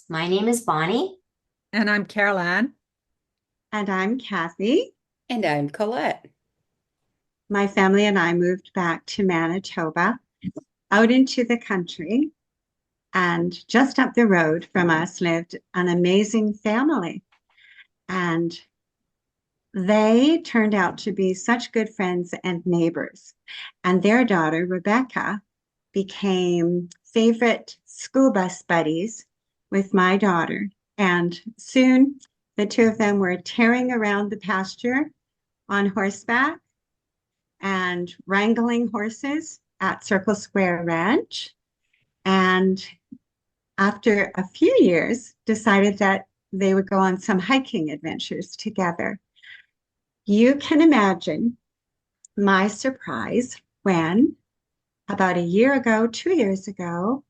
My name is Bonnie. And I'm Carol Ann. And I'm Kathy. And I'm Colette. My family and I moved back to Manitoba, out into the country, and just up the road from us lived an amazing family. And they turned out to be such good friends and neighbors. And their daughter, Rebecca, became favorite school bus buddies with my daughter. And soon the two of them were tearing around the pasture on horseback and wrangling horses at Circle Square Ranch. And after a few years, decided that they would go on some hiking adventures together. You can imagine my surprise when, about a year ago, 2 years ago,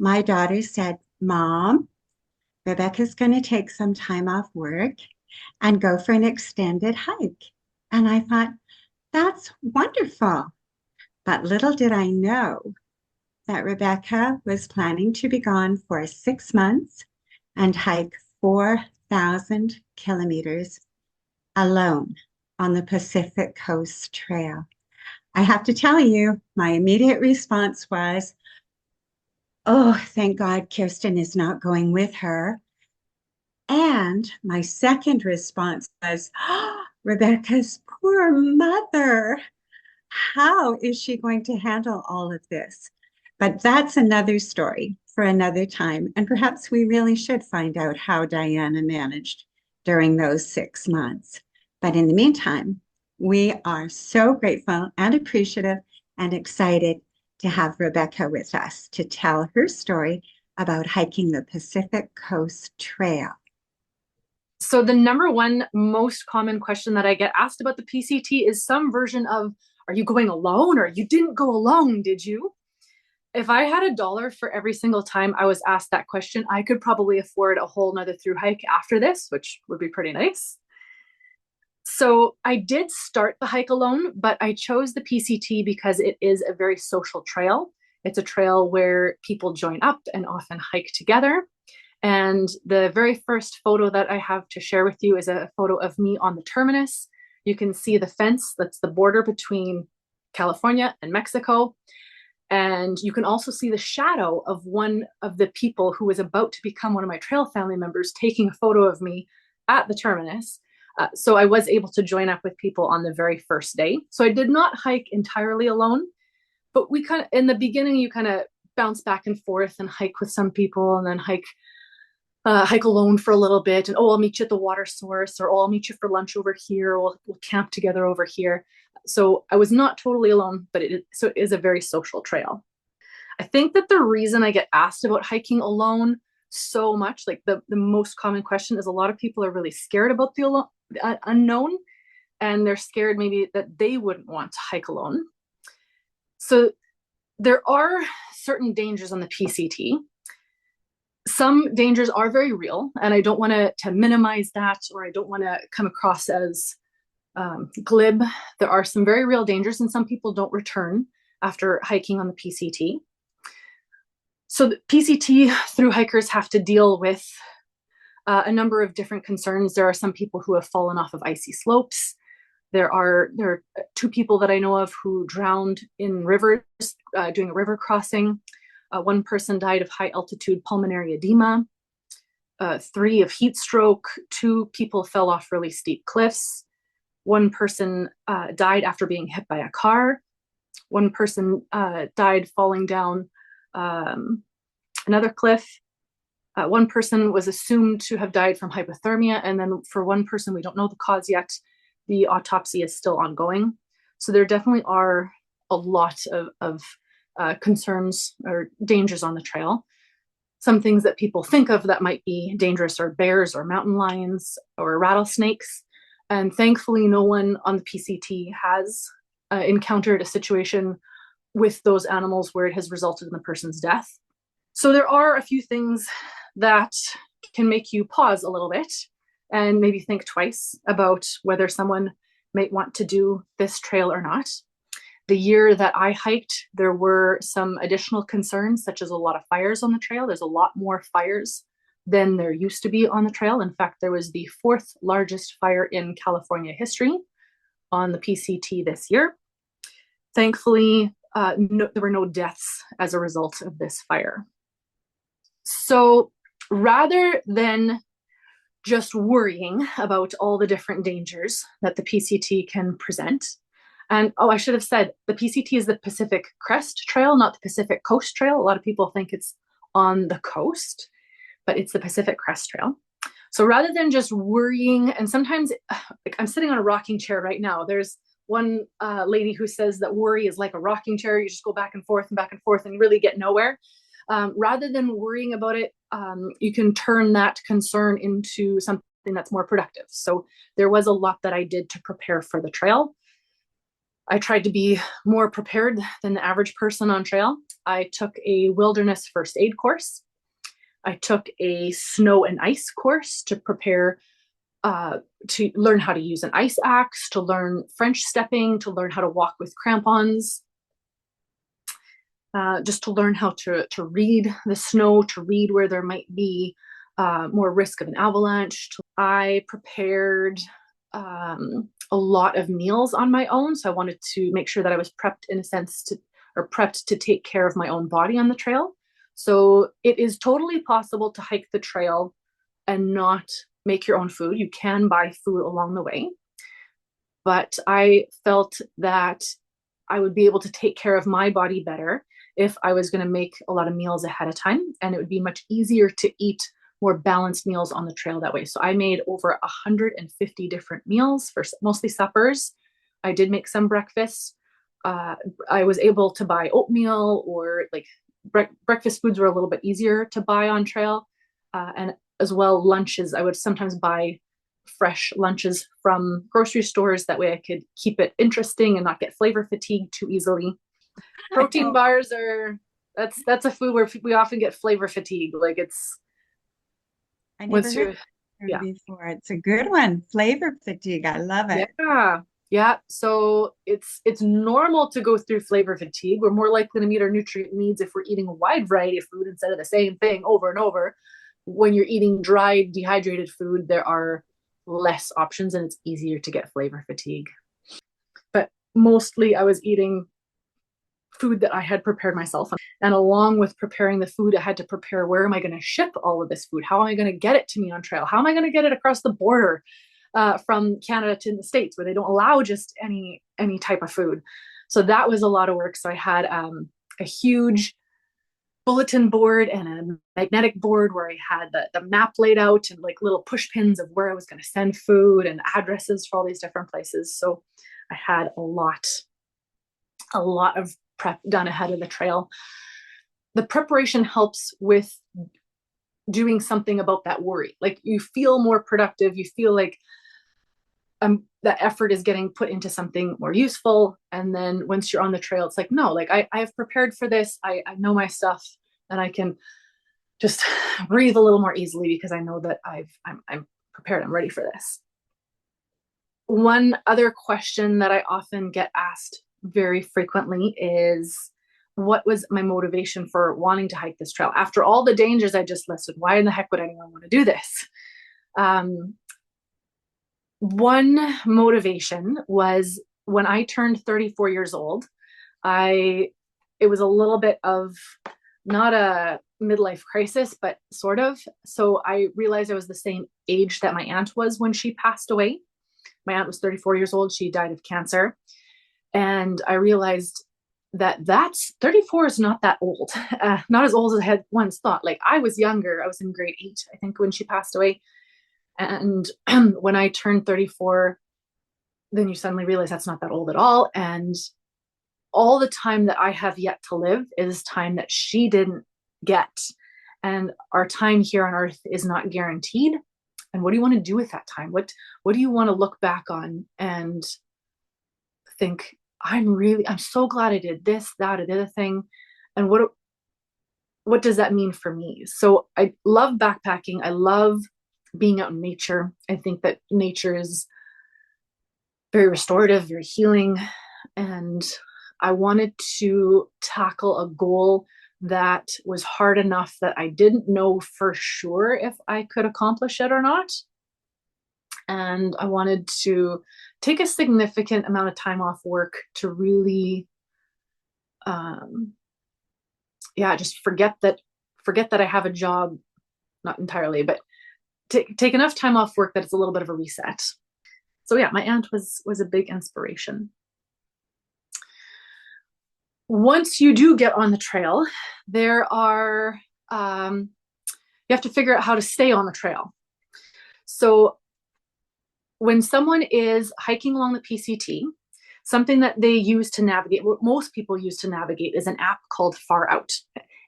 my daughter said, Mom, Rebecca's going to take some time off work and go for an extended hike. And I thought, that's wonderful. But little did I know that Rebecca was planning to be gone for 6 months and hike 4,000 kilometers alone on the Pacific Coast Trail. I have to tell you, my immediate response was, oh, thank God Kirsten is not going with her. And my second response was, oh, Rebecca's poor mother. How is she going to handle all of this? But that's another story for another time. And perhaps we really should find out how Diana managed during those 6 months. But in the meantime, we are so grateful and appreciative and excited to have Rebecca with us to tell her story about hiking the Pacific Coast Trail. So the number one most common question that I get asked about the PCT is some version of, are you going alone, or you didn't go alone, did you? If I had $1 for every single time I was asked that question, I could probably afford a whole nother through hike after this, which would be pretty nice. So I did start the hike alone, but I chose the PCT because it is a very social trail. It's a trail where people join up and often hike together. And the very first photo that I have to share with you is a photo of me on the terminus. You can see the fence, that's the border between California and Mexico. And you can also see the shadow of one of the people who was about to become one of my trail family members taking a photo of me at the terminus. So I was able to join up with people on the very first day. So I did not hike entirely alone, but we kind of, in the beginning, you kind of bounce back and forth and hike with some people and then hike alone for a little bit. And, oh, I'll meet you at the water source, or, oh, I'll meet you for lunch over here. We'll camp together over here. So I was not totally alone, but it is a very social trail. I think that the reason I get asked about hiking alone so much, like the most common question, is a lot of people are really scared about the unknown, and they're scared maybe that they wouldn't want to hike alone. So there are certain dangers on the PCT. Some dangers are very real, and I don't want to minimize that, or I don't want to come across as glib. There are some very real dangers, and some people don't return after hiking on the PCT. So the PCT through hikers have to deal with a number of different concerns. There are some people who have fallen off of icy slopes. There are 2 people that I know of who drowned in rivers doing a river crossing. 1 person died of high altitude pulmonary edema. 3 of heat stroke. 2 people fell off really steep cliffs. 1 person died after being hit by a car. 1 person died falling down another cliff. 1 person was assumed to have died from hypothermia. And then for 1 person, we don't know the cause yet. The autopsy is still ongoing. So there definitely are a lot of concerns or dangers on the trail. Some things that people think of that might be dangerous are bears or mountain lions or rattlesnakes. And thankfully, no one on the PCT has encountered a situation with those animals where it has resulted in the person's death. So there are a few things that can make you pause a little bit and maybe think twice about whether someone might want to do this trail or not. The year that I hiked, there were some additional concerns, such as a lot of fires on the trail. There's a lot more fires than there used to be on the trail. In fact, there was the fourth largest fire in California history on the PCT this year. Thankfully, there were no deaths as a result of this fire. So rather than just worrying about all the different dangers that the PCT can present, and I should have said, the PCT is the Pacific Crest Trail, not the Pacific Coast Trail. A lot of people think it's on the coast, but it's the Pacific Crest Trail. So rather than just worrying, and sometimes like I'm sitting on a rocking chair right now. There's one lady who says that worry is like a rocking chair. You just go back and forth and really get nowhere. Rather than worrying about it, you can turn that concern into something that's more productive. So there was a lot that I did to prepare for the trail. I tried to be more prepared than the average person on trail. I took a wilderness first aid course. I took a snow and ice course to prepare to learn how to use an ice axe, to learn French stepping, to learn how to walk with crampons, just to learn how to read the snow, to read where there might be more risk of an avalanche. I prepared a lot of meals on my own. So I wanted to make sure that I was prepped in a sense prepped to take care of my own body on the trail. So it is totally possible to hike the trail and not make your own food. You can buy food along the way. But I felt that I would be able to take care of my body better if I was going to make a lot of meals ahead of time. And it would be much easier to eat more balanced meals on the trail that way. So I made over 150 different meals for mostly suppers. I did make some breakfasts. I was able to buy oatmeal, or like breakfast foods were a little bit easier to buy on trail. And as well, lunches. I would sometimes buy fresh lunches from grocery stores. That way I could keep it interesting and not get flavor fatigue too easily. Protein bars that's a food where we often get flavor fatigue. Like I never heard it before. It's a good one. Flavor fatigue. I love it. Yeah. So it's normal to go through flavor fatigue. We're more likely to meet our nutrient needs if we're eating a wide variety of food instead of the same thing over and over. When you're eating dry, dehydrated food, there are less options and it's easier to get flavor fatigue. But mostly I was eating food that I had prepared myself. And along with preparing the food, I had to prepare, where am I going to ship all of this food? How am I going to get it to me on trail? How am I going to get it across the border from Canada to the States, where they don't allow just any type of food? So that was a lot of work. So I had a huge bulletin board and a magnetic board where I had the map laid out and like little push pins of where I was going to send food and addresses for all these different places. So I had a lot of prep done ahead of the trail. The preparation helps with doing something about that worry. Like you feel more productive. You feel like that effort is getting put into something more useful. And then once you're on the trail, it's like, no, like I've prepared for this. I know my stuff and I can just breathe a little more easily because I know that I'm prepared. I'm ready for this. One other question that I often get asked very frequently is, what was my motivation for wanting to hike this trail? After all the dangers I just listed, why in the heck would anyone want to do this? One motivation was when I turned 34 years old, it was a little bit of not a midlife crisis, but sort of. So I realized I was the same age that my aunt was when she passed away. My aunt was 34 years old. She died of cancer. And I realized that 34 is not that old, not as old as I had once thought. Like I was younger. I was in grade 8, I think, when she passed away. And when I turned 34, then you suddenly realize that's not that old at all. And all the time that I have yet to live is time that she didn't get. And our time here on earth is not guaranteed. And what do you want to do with that time? What do you want to look back on and think, I'm so glad I did this, that, or the other thing. And what does that mean for me? So I love backpacking. I love being out in nature. I think that nature is very restorative, very healing. And I wanted to tackle a goal that was hard enough that I didn't know for sure if I could accomplish it or not. And I wanted to take a significant amount of time off work to really, just forget that I have a job, not entirely, but take enough time off work that it's a little bit of a reset. So yeah, my aunt was a big inspiration. Once you do get on the trail, there are you have to figure out how to stay on the trail. So when someone is hiking along the PCT, something that they use to navigate, what most people use to navigate, is an app called Far Out.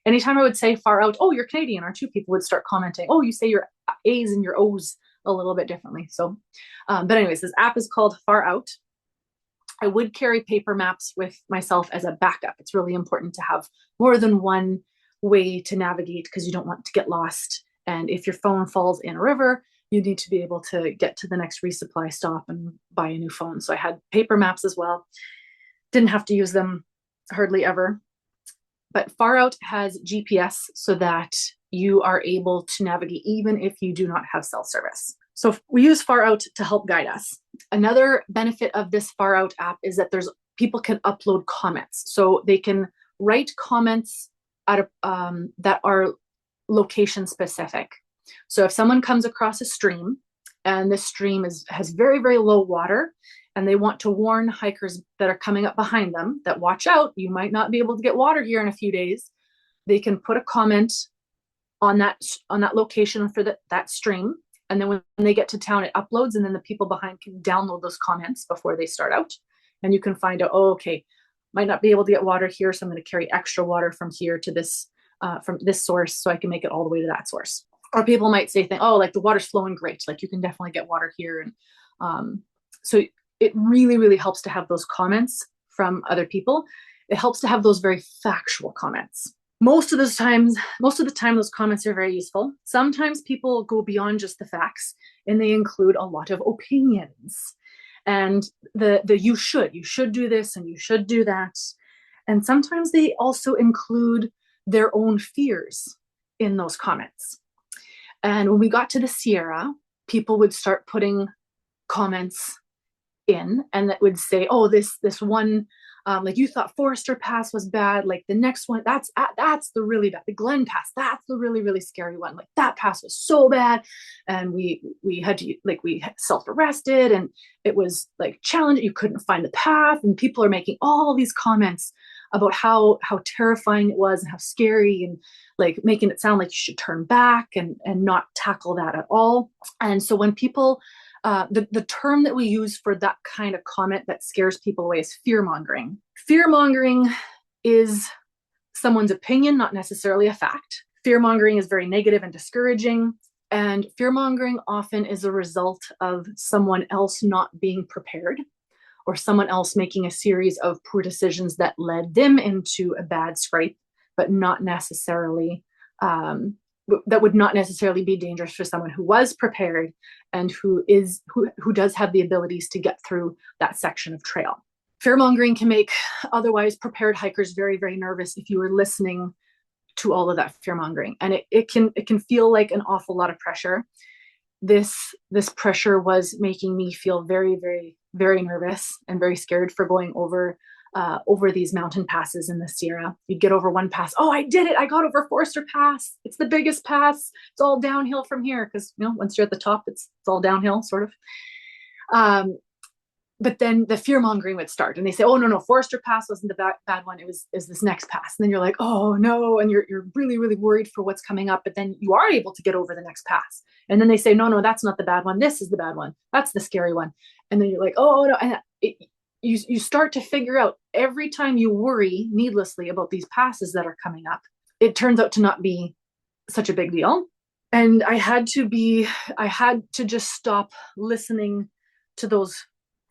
Anytime I would say Far Out, oh, you're Canadian, aren't you? People would start commenting, oh, you say your A's and your O's a little bit differently. So, but anyways, this app is called Far Out. I would carry paper maps with myself as a backup. It's really important to have more than one way to navigate because you don't want to get lost. And if your phone falls in a river, you need to be able to get to the next resupply stop and buy a new phone. So I had paper maps as well. Didn't have to use them hardly ever. But Far Out has GPS so that you are able to navigate even if you do not have cell service. So we use Far Out to help guide us. Another benefit of this Far Out app is that people can upload comments. So they can write comments that are location specific. So if someone comes across a stream and this stream has very, very low water and they want to warn hikers that are coming up behind them that watch out, you might not be able to get water here in a few days, they can put a comment on that location for that stream. And then when they get to town, it uploads, and then the people behind can download those comments before they start out. And you can find out, oh, okay, might not be able to get water here, so I'm going to carry extra water from here to this, from this source, so I can make it all the way to that source. Or people might say, oh, like the water's flowing great, like you can definitely get water here. And so it really, really helps to have those comments from other people. It helps to have those very factual comments. Most of the time, those comments are very useful. Sometimes people go beyond just the facts and they include a lot of opinions. And you should do this and you should do that. And sometimes they also include their own fears in those comments. And when we got to the Sierra, people would start putting comments in, and that would say, oh, this one, like you thought Forester Pass was bad, like the next one, that's the really bad, the Glen Pass, that's the really, really scary one, like that pass was so bad, and we had to, like, we self-arrested, and it was like challenging, you couldn't find the path, and people are making all these comments about how terrifying it was and how scary, and like making it sound like you should turn back and not tackle that at all. And so when people the term that we use for that kind of comment that scares people away is fear-mongering. Fear-mongering is someone's opinion, not necessarily a fact. Fear-mongering is very negative and discouraging, and fear-mongering often is a result of someone else not being prepared, or someone else making a series of poor decisions that led them into a bad scrape, but not necessarily that would not necessarily be dangerous for someone who was prepared and who does have the abilities to get through that section of trail. Fear-mongering can make otherwise prepared hikers very, very nervous if you are listening to all of that fear-mongering. And it can feel like an awful lot of pressure. This pressure was making me feel very, very, very nervous and very scared for going over these mountain passes in the Sierra. You'd get over one pass. Oh, I did it. I got over Forester Pass. It's the biggest pass. It's all downhill from here. Because, once you're at the top, it's all downhill, sort of. But then the fear mongering would start, and they say, oh, no, Forester Pass wasn't the bad one. It was this next pass. And then you're like, oh no. And you're really, really worried for what's coming up. But then you are able to get over the next pass. And then they say, no, that's not the bad one. This is the bad one. That's the scary one. And then you're like, oh no. And you start to figure out every time you worry needlessly about these passes that are coming up, it turns out to not be such a big deal. And I had to just stop listening to those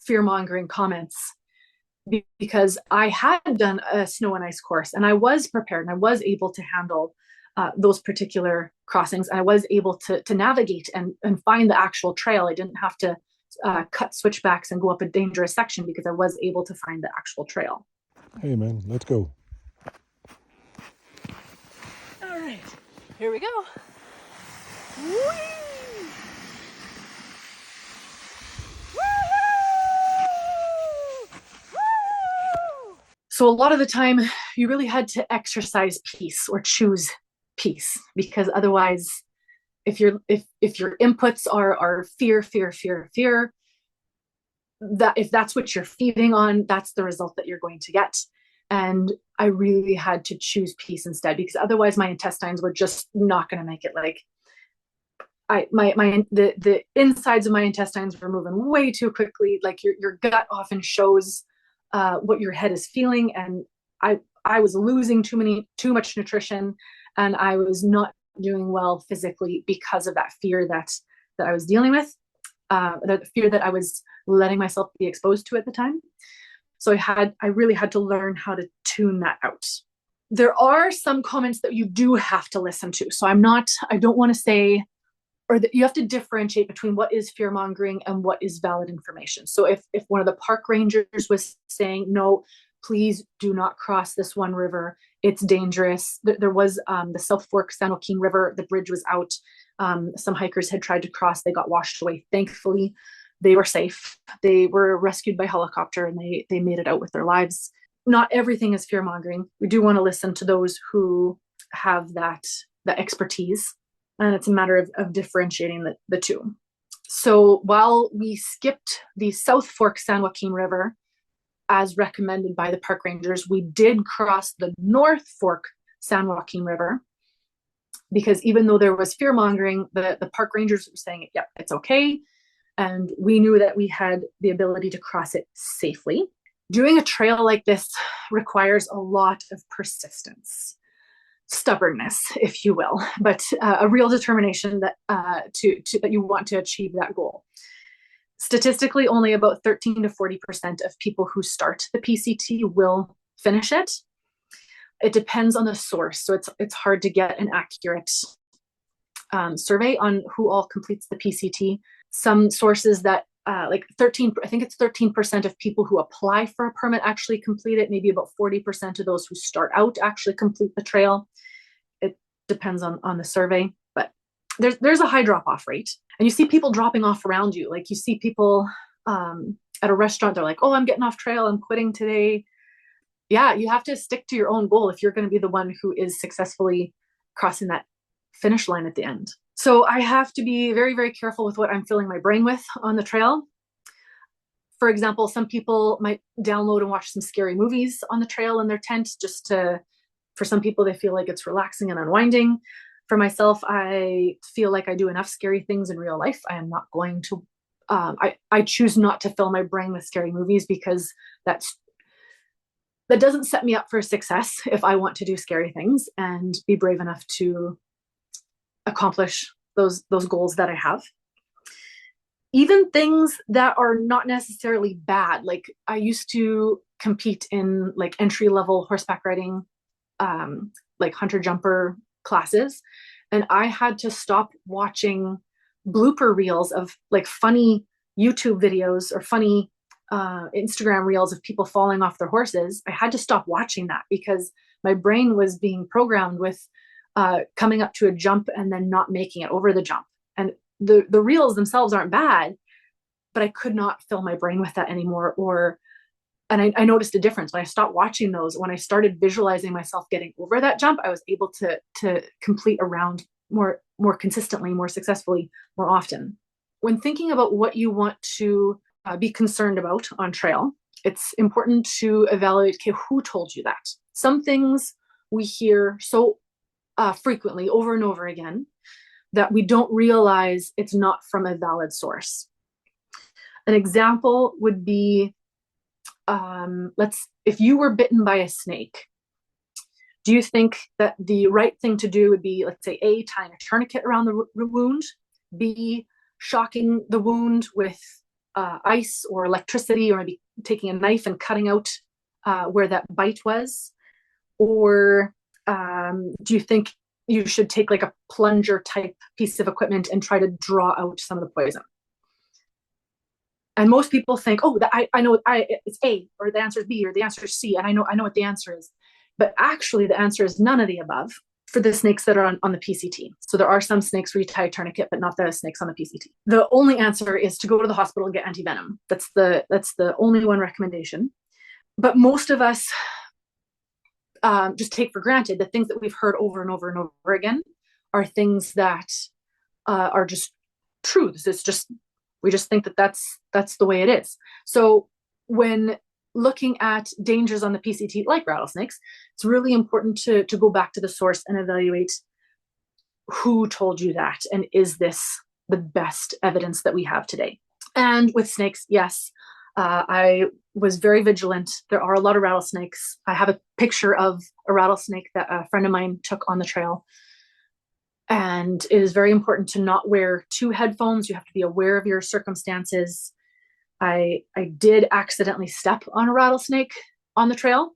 fear-mongering comments, because I had done a snow and ice course and I was prepared and I was able to handle those particular crossings. I was able to navigate and find the actual trail. I didn't have to cut switchbacks and go up a dangerous section because I was able to find the actual trail. Hey man, let's go. Here we go. Whee! So a lot of the time you really had to exercise peace or choose peace, because otherwise if your inputs are fear, that if that's what you're feeding on, that's the result that you're going to get. And I really had to choose peace instead, because otherwise my intestines were just not going to make it. Like the insides of my intestines were moving way too quickly. Like your gut often shows what your head is feeling, and I was losing too much nutrition, and I was not doing well physically because of that fear that I was dealing with, the fear that I was letting myself be exposed to at the time. So I really had to learn how to tune that out. There are some comments that you do have to listen to. So I don't want to say, or that you have to differentiate between what is fear mongering and what is valid information. So if one of the park rangers was saying, no, please do not cross this one river, it's dangerous. There was the South Fork San Joaquin River, the bridge was out. Some hikers had tried to cross, they got washed away. Thankfully, they were safe. They were rescued by helicopter, and they made it out with their lives. Not everything is fear mongering. We do want to listen to those who have the expertise, and it's a matter of differentiating the two. So while we skipped the South Fork San Joaquin River, as recommended by the park rangers, we did cross the North Fork San Joaquin River, because even though there was fear mongering, the park rangers were saying, yep, it's okay. And we knew that we had the ability to cross it safely. Doing a trail like this requires a lot of persistence, stubbornness, if you will, but a real determination that that you want to achieve that goal. Statistically, only about 13 to 40% of people who start the PCT will finish it. It depends on the source, so it's hard to get an accurate survey on who all completes the PCT. Some sources that like 13, I think it's 13% of people who apply for a permit actually complete it. Maybe about 40% of those who start out actually complete the trail. It depends on the survey, but there's a high drop off rate. And you see people dropping off around you. Like you see people at a restaurant, they're like, oh, I'm getting off trail, I'm quitting today. Yeah, you have to stick to your own goal if you're going to be the one who is successfully crossing that finish line at the end. So I have to be very, very careful with what I'm filling my brain with on the trail. For example, some people might download and watch some scary movies on the trail in their tent, for some people, they feel like it's relaxing and unwinding. For myself, I feel like I do enough scary things in real life. I am not going to, I choose not to fill my brain with scary movies, because that doesn't set me up for success if I want to do scary things and be brave enough to accomplish those goals that I have. Even things that are not necessarily bad. Like I used to compete in like entry-level horseback riding, like hunter jumper classes. And I had to stop watching blooper reels of like funny YouTube videos or funny Instagram reels of people falling off their horses. I had to stop watching that because my brain was being programmed with coming up to a jump and then not making it over the jump. And the reels themselves aren't bad, but I could not fill my brain with that anymore. And I noticed a difference when I stopped watching those. When I started visualizing myself getting over that jump, I was able to complete a round more consistently, more successfully, more often. When thinking about what you want to be concerned about on trail, it's important to evaluate, okay, who told you that? Some things we hear so frequently over and over again that we don't realize it's not from a valid source. An example would be, if you were bitten by a snake, do you think that the right thing to do would be, let's say, A, tying a tourniquet around the wound, B, shocking the wound with ice or electricity, or maybe taking a knife and cutting out where that bite was? Or do you think you should take like a plunger type piece of equipment and try to draw out some of the poison? And most people think, oh, I know it's A, or the answer is B, or the answer is C, and I know what the answer is. But actually, the answer is none of the above. for the snakes that are on the PCT. So there are some snakes where you tie a tourniquet, but not the snakes on the PCT. The only answer is to go to the hospital and get antivenom. That's the only one recommendation. But most of us just take for granted the things that we've heard over and over and over again are things that are just truths. It's just, we just think that that's the way it is. So when looking at dangers on the PCT, like rattlesnakes, it's really important to go back to the source and evaluate who told you that, and is this the best evidence that we have today? And with snakes, yes, I was very vigilant. There are a lot of rattlesnakes. I have a picture of a rattlesnake that a friend of mine took on the trail. And it is very important to not wear 2 headphones. You have to be aware of your circumstances. I did accidentally step on a rattlesnake on the trail.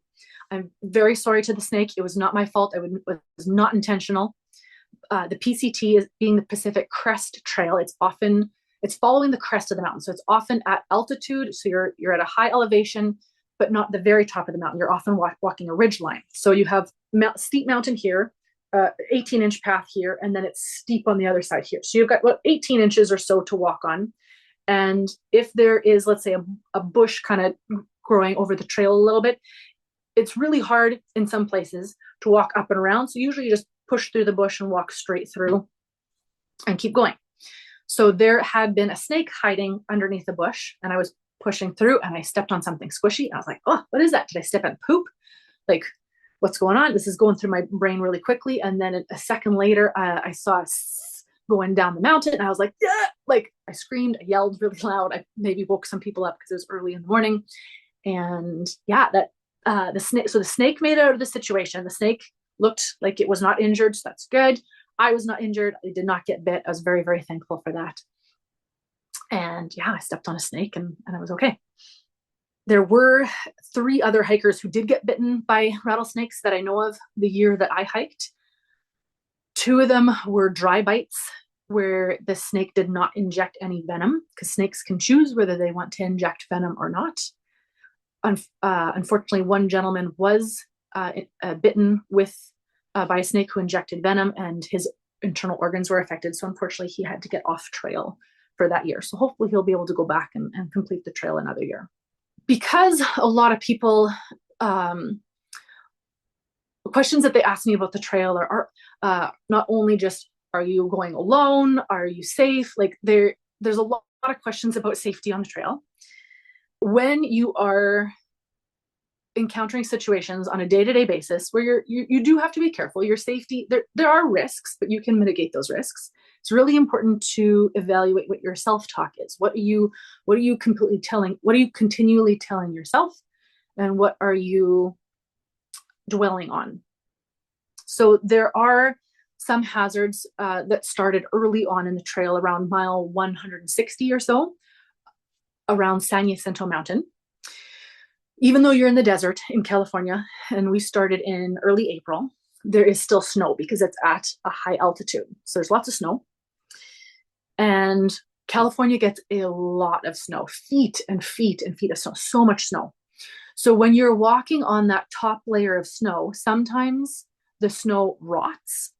I'm very sorry to the snake. It was not my fault. It was not intentional. The PCT is being the Pacific Crest Trail. It's following the crest of the mountain. So it's often at altitude. So you're at a high elevation, but not the very top of the mountain. You're often walking a ridge line. So you have steep mountain here, 18-inch path here, and then it's steep on the other side here. So you've got about 18 inches or so to walk on. And if there is, let's say, a bush kind of growing over the trail a little bit, it's really hard in some places to walk up and around. So usually you just push through the bush and walk straight through and keep going. So there had been a snake hiding underneath the bush, and I was pushing through and I stepped on something squishy. I was like, oh, what is that? Did I step in poop? Like, what's going on? This is going through my brain really quickly. And then a second later, I saw going down the mountain, and I was like, yeah! Like, I screamed, I yelled really loud. I maybe woke some people up because it was early in the morning. And yeah, the snake made it out of the situation. The snake looked like it was not injured, so that's good. I was not injured. I did not get bit. I was very, very thankful for that. And yeah, I stepped on a snake and I was okay. There were 3 other hikers who did get bitten by rattlesnakes that I know of the year that I hiked. 2 of them were dry bites, where the snake did not inject any venom, because snakes can choose whether they want to inject venom or not. Unfortunately, one gentleman was bitten by a snake who injected venom, and his internal organs were affected. So unfortunately, he had to get off trail for that year. So hopefully he'll be able to go back and complete the trail another year. Because a lot of people, questions that they ask me about the trail are not only just, are you going alone? Are you safe? Like there's a lot of questions about safety on the trail. When you are encountering situations on a day-to-day basis where you do have to be careful, your safety, there are risks, but you can mitigate those risks. It's really important to evaluate what your self-talk is. What are you continually telling yourself, and what are you dwelling on? So there are some hazards that started early on in the trail around mile 160 or so, around San Jacinto Mountain. Even though you're in the desert in California, and we started in early April, there is still snow because it's at a high altitude. So there's lots of snow. And California gets a lot of snow, feet and feet and feet of snow, so much snow. So when you're walking on that top layer of snow, sometimes the snow rots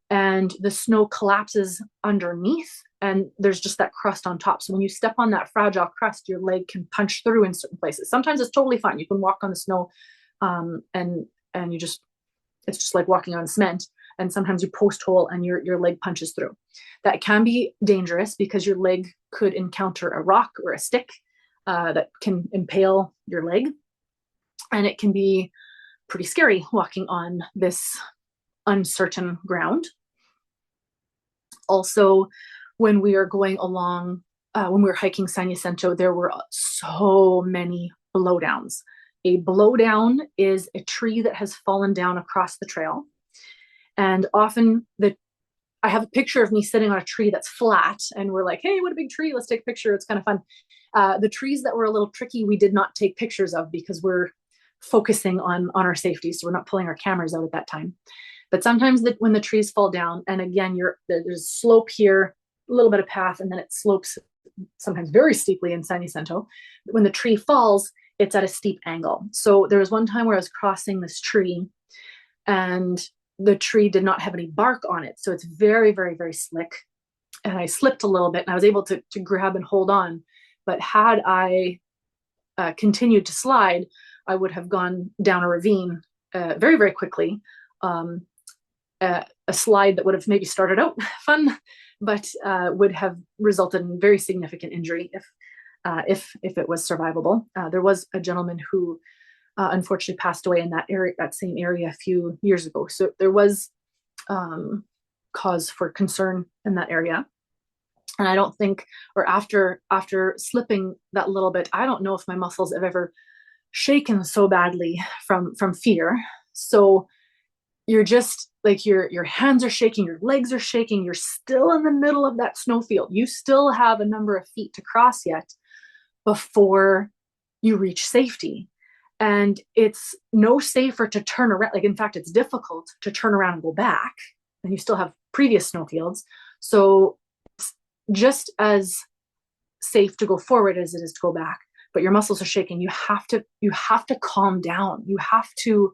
and the snow collapses underneath, and there's just that crust on top. So when you step on that fragile crust, your leg can punch through in certain places. Sometimes it's totally fine. You can walk on the snow and it's just like walking on cement. And sometimes you post hole and your leg punches through. That can be dangerous because your leg could encounter a rock or a stick that can impale your leg. And it can be pretty scary walking on this uncertain ground. Also, when we are going along, when we were hiking San Jacinto, there were so many blowdowns. A blowdown is a tree that has fallen down across the trail. And often I have a picture of me sitting on a tree that's flat, and we're like, hey, what a big tree. Let's take a picture. It's kind of fun. The trees that were a little tricky, we did not take pictures of because we're focusing on our safety. So we're not pulling our cameras out at that time. But sometimes when the trees fall down, and again, there's a slope here, a little bit of path, and then it slopes sometimes very steeply in San Jacinto. When the tree falls, it's at a steep angle. So there was one time where I was crossing this tree, and the tree did not have any bark on it. So it's very, very, very slick. And I slipped a little bit and I was able to grab and hold on. But had I continued to slide, I would have gone down a ravine very, very quickly. A slide that would have maybe started out fun, but would have resulted in very significant injury if it was survivable. There was a gentleman who unfortunately passed away in that area, that same area, a few years ago. So there was cause for concern in that area. And I don't think, or after slipping that little bit, I don't know if my muscles have ever shaken so badly from fear. So you're just like, your hands are shaking, your legs are shaking, you're still in the middle of that snowfield. You still have a number of feet to cross yet before you reach safety. And it's no safer to turn around. Like, in fact, it's difficult to turn around and go back, and you still have previous snowfields. So it's just as safe to go forward as it is to go back, but your muscles are shaking. You have to calm down. You have to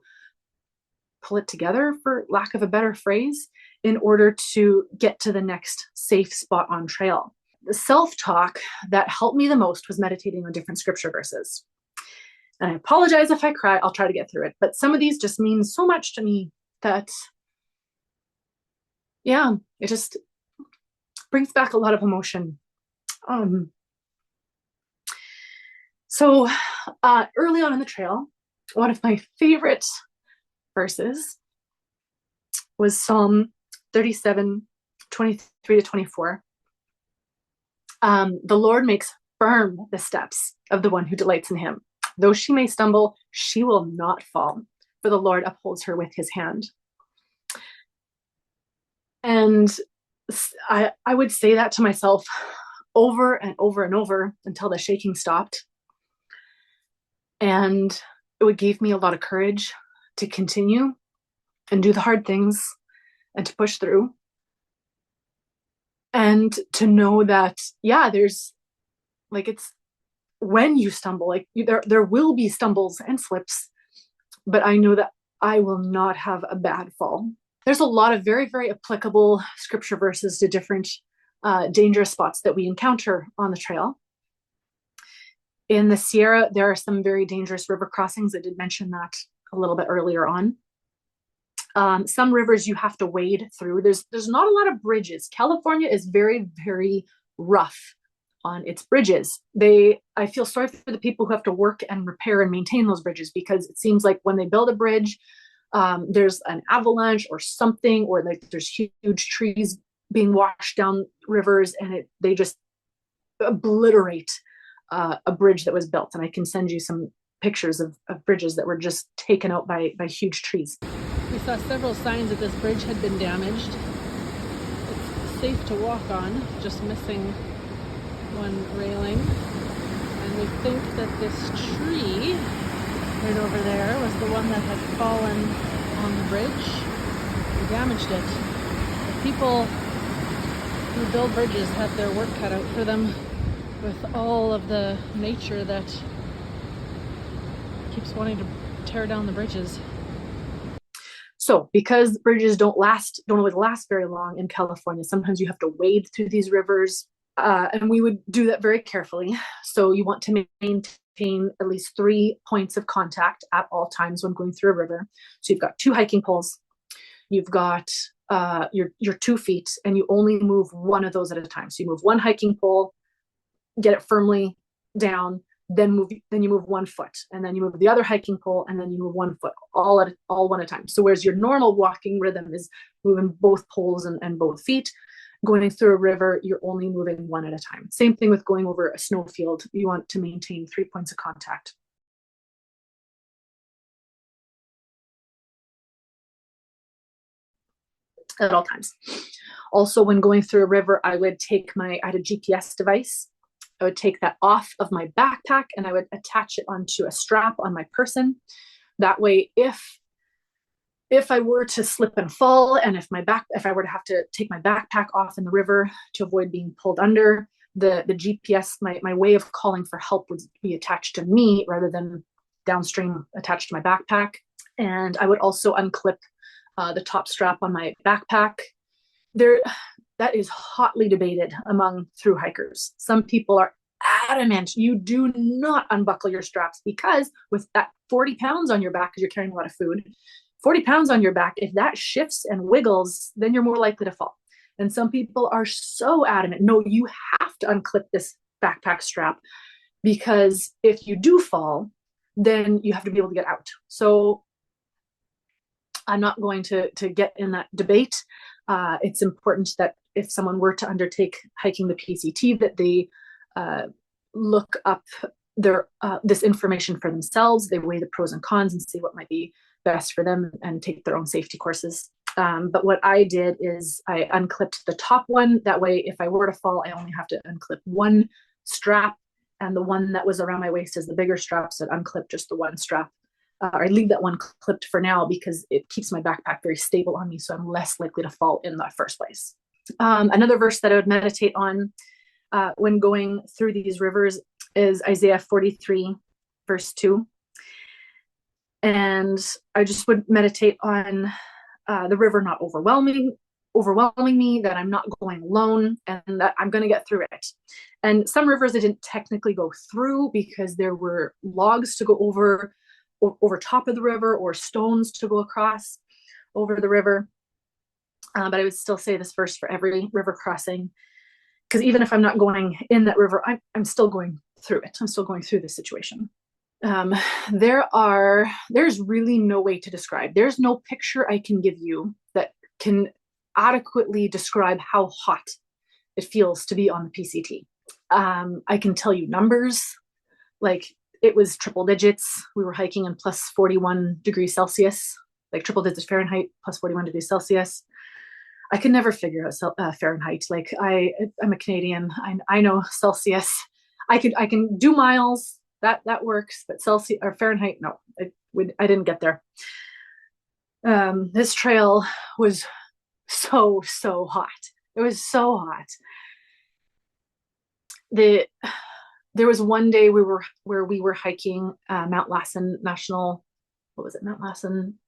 pull it together, for lack of a better phrase, in order to get to the next safe spot on trail. The self-talk that helped me the most was meditating on different scripture verses. And I apologize if I cry. I'll try to get through it. But some of these just mean so much to me that, yeah, it just brings back a lot of emotion. So early on in the trail, one of my favorite verses was Psalm 37, 23 to 24. The Lord makes firm the steps of the one who delights in him. Though she may stumble, she will not fall, for the Lord upholds her with his hand. And I would say that to myself over and over and over until the shaking stopped. And it gave me a lot of courage to continue and do the hard things and to push through. And to know that, yeah, there's like, it's when you stumble, like there will be stumbles and slips, but I know that I will not have a bad fall. There's a lot of very, very applicable scripture verses to different dangerous spots that we encounter on the trail. In the Sierra, there are some very dangerous river crossings. I did mention that a little bit earlier on. Some rivers you have to wade through. There's not a lot of bridges. California is very, very rough on its bridges. I feel sorry for the people who have to work and repair and maintain those bridges, because it seems like when they build a bridge, there's an avalanche or something, or like there's huge trees being washed down rivers, and they just obliterate a bridge that was built. And I can send you some pictures of bridges that were just taken out by huge trees. We saw several signs that this bridge had been damaged. It's safe to walk on, just missing one railing. And we think that this tree right over there was the one that had fallen on the bridge and damaged it. The people who build bridges have their work cut out for them with all of the nature that keeps wanting to tear down the bridges. So because bridges don't always last very long in California, sometimes you have to wade through these rivers, and we would do that very carefully. So you want to maintain at least 3 points of contact at all times when going through a river. So you've got 2 hiking poles, you've got your 2 feet, and you only move one of those at a time. So you move one hiking pole, get it firmly down, then you move 1 foot, and then you move the other hiking pole, and then you move 1 foot, all one at a time. So whereas your normal walking rhythm is moving both poles and both feet, going through a river, you're only moving 1 at a time. Same thing with going over a snowfield. You want to maintain 3 points of contact. At all times. Also, when going through a river, I had a GPS device. I would take that off of my backpack and I would attach it onto a strap on my person. That way, if I were to slip and fall, and if I were to have to take my backpack off in the river to avoid being pulled under, the GPS, my way of calling for help would be attached to me rather than downstream attached to my backpack. And I would also unclip the top strap on my backpack. There, that is hotly debated among through hikers. Some people are adamant you do not unbuckle your straps, because with that 40 pounds on your back, because you're carrying a lot of food, 40 pounds on your back, if that shifts and wiggles, then you're more likely to fall. And some people are so adamant, no, you have to unclip this backpack strap, because if you do fall, then you have to be able to get out. So I'm not going to get in that debate. It's important that if someone were to undertake hiking the PCT, that they look up this information for themselves. They weigh the pros and cons and see what might be best for them and take their own safety courses. But what I did is I unclipped the top one. That way, if I were to fall, I only have to unclip one strap, and the one that was around my waist is the bigger strap, so I'd unclip just the one strap. Or I leave that one clipped for now because it keeps my backpack very stable on me, so I'm less likely to fall in the first place. Another verse that I would meditate on when going through these rivers is Isaiah 43, verse 2. And I just would meditate on the river not overwhelming me, that I'm not going alone, and that I'm going to get through it. And some rivers I didn't technically go through because there were logs to go over top of the river, or stones to go across over the river. But I would still say this verse for every river crossing, because even if I'm not going in that river, I'm still going through it. I'm still going through this situation. There's really no way to describe. There's no picture I can give you that can adequately describe how hot it feels to be on the PCT. I can tell you numbers, like it was triple digits. We were hiking in plus 41 degrees Celsius, like triple digits Fahrenheit, plus 41 degrees Celsius. I could never figure out Fahrenheit. Like I'm a Canadian. I know Celsius. I can do miles. That works, but Celsius or Fahrenheit, no, I didn't get there. This trail was so hot. It was so hot. There was one day where we were hiking Mount Lassen National, Mount Lassen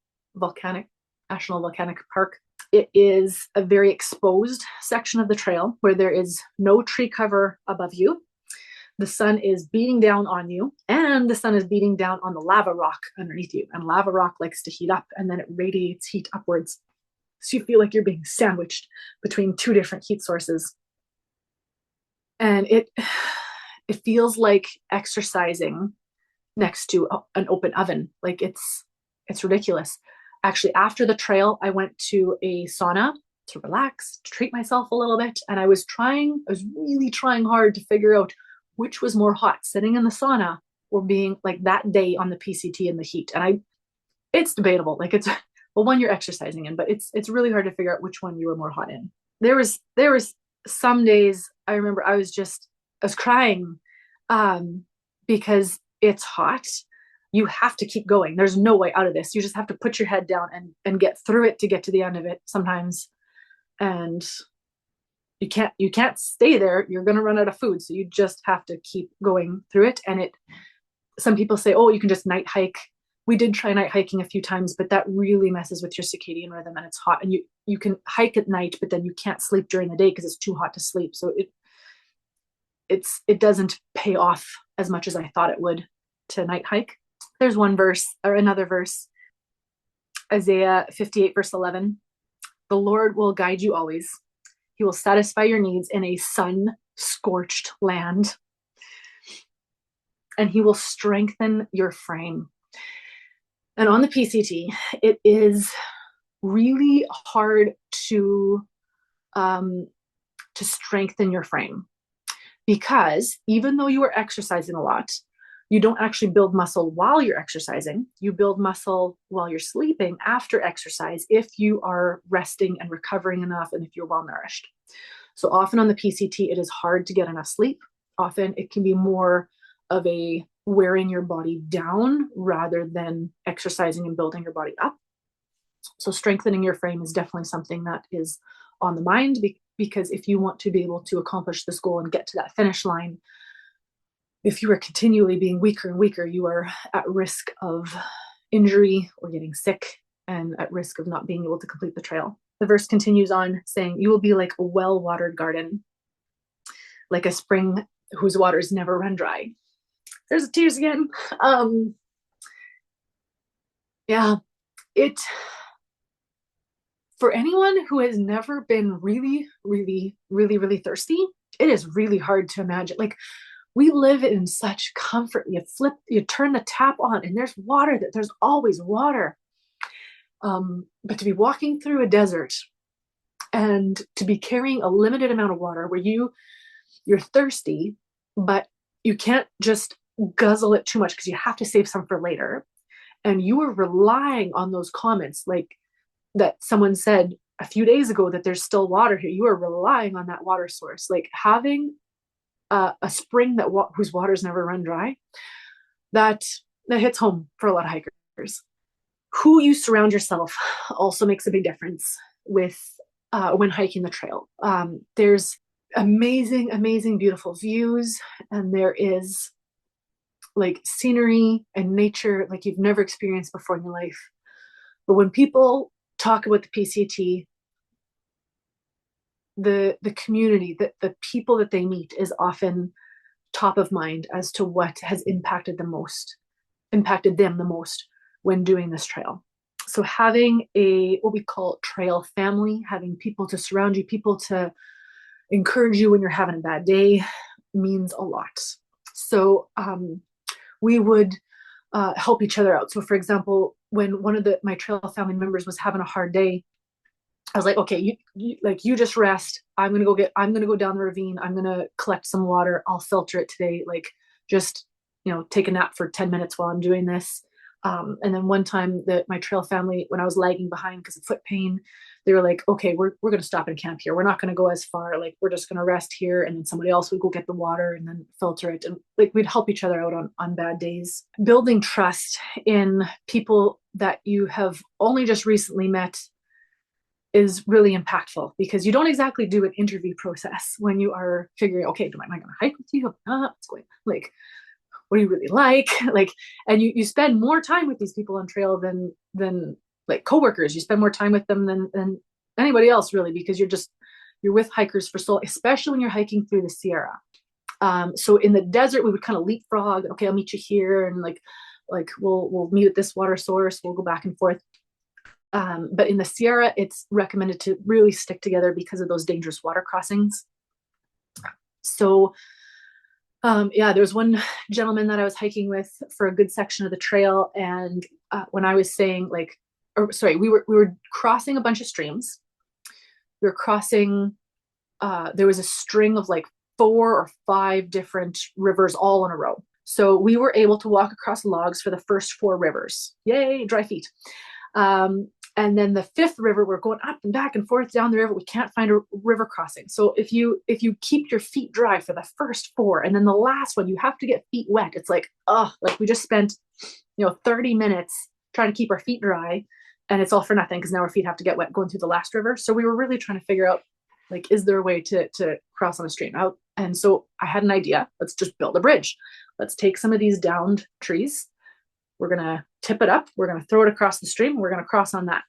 National Volcanic Park. It is a very exposed section of the trail where there is no tree cover above you. The sun is beating down on you, and the sun is beating down on the lava rock underneath you. And lava rock likes to heat up, and then it radiates heat upwards. So you feel like you're being sandwiched between two different heat sources. And it feels like exercising next to an open oven. Like it's ridiculous. Actually, after the trail, I went to a sauna to relax, to treat myself a little bit. And I was really trying hard to figure out which was more hot, sitting in the sauna or being like that day on the PCT in the heat. And it's debatable. Like well, one you're exercising in, but it's really hard to figure out which one you were more hot in. There was some days I remember I was crying because it's hot. You have to keep going. There's no way out of this. You just have to put your head down and get through it to get to the end of it sometimes. And you can't stay there. You're going to run out of food. So you just have to keep going through it. And some people say, oh, you can just night hike. We did try night hiking a few times, but that really messes with your circadian rhythm, and it's hot. And you can hike at night, but then you can't sleep during the day because it's too hot to sleep. So it doesn't pay off as much as I thought it would to night hike. There's another verse, Isaiah 58, verse 11. The Lord will guide you always. He will satisfy your needs in a sun-scorched land, and he will strengthen your frame. And on the PCT, it is really hard to strengthen your frame, because even though you are exercising a lot, you don't actually build muscle while you're exercising. You build muscle while you're sleeping after exercise if you are resting and recovering enough and if you're well nourished. So often on the PCT, it is hard to get enough sleep. Often it can be more of a wearing your body down rather than exercising and building your body up. So strengthening your frame is definitely something that is on the mind, because if you want to be able to accomplish this goal and get to that finish line, if you are continually being weaker and weaker, you are at risk of injury or getting sick. and at risk of not being able to complete the trail. The verse continues on saying, "You will be like a well-watered garden, like a spring whose waters never run dry." There's the tears again. Yeah, it, for anyone who has never been really, really, really, really thirsty, it is really hard to imagine. Like, we live in such comfort. You turn the tap on and there's water, that there's always water. But to be walking through a desert and to be carrying a limited amount of water where you're thirsty, but you can't just guzzle it too much because you have to save some for later. And you are relying on those comments, like that someone said a few days ago, that there's still water here. You are relying on that water source, like having a spring whose waters never run dry. That hits home for a lot of hikers. Who you surround yourself also makes a big difference with when hiking the trail. There's amazing, amazing, beautiful views, and there is like scenery and nature like you've never experienced before in your life. But when people talk about the PCT, the community, the people that they meet is often top of mind as to what has impacted them the most when doing this trail. So having what we call trail family, having people to surround you, people to encourage you when you're having a bad day, means a lot. So we would help each other out. So for example, when one of my trail family members was having a hard day, I was like, okay, you just rest. I'm gonna go down the ravine. I'm gonna collect some water. I'll filter it today. Like, just, take a nap for 10 minutes while I'm doing this. And then one time my trail family, when I was lagging behind because of foot pain, they were like, okay, we're going to stop and camp here. We're not going to go as far. Like, we're just going to rest here. And then somebody else would go get the water and then filter it. And like, we'd help each other out on bad days. Building trust in people that you have only just recently met is really impactful, because you don't exactly do an interview process when you are figuring, okay, am I going to hike with you? What's going on? Like, what do you really like? Like, and you spend more time with these people on trail than like coworkers. You spend more time with them than anybody else, really, because you're with hikers for so, especially when you're hiking through the Sierra. So in the desert, we would kind of leapfrog. Okay, I'll meet you here, and like we'll meet at this water source. We'll go back and forth. But in the Sierra, it's recommended to really stick together because of those dangerous water crossings. So there was one gentleman that I was hiking with for a good section of the trail. And when I was saying we were crossing a bunch of streams. We were crossing, there was a string of like 4 or 5 different rivers all in a row. So we were able to walk across logs for the first 4 rivers. Yay, dry feet. And then the 5th river, we're going up and back and forth down the river. We can't find a river crossing. So if you keep your feet dry for the first 4, and then the last one, you have to get feet wet. It's like, we just spent, 30 minutes trying to keep our feet dry, and it's all for nothing because now our feet have to get wet going through the last river. So we were really trying to figure out, like, is there a way to cross on a stream out? And so I had an idea. Let's just build a bridge. Let's take some of these downed trees. We're going to tip it up. We're going to throw it across the stream. We're going to cross on that.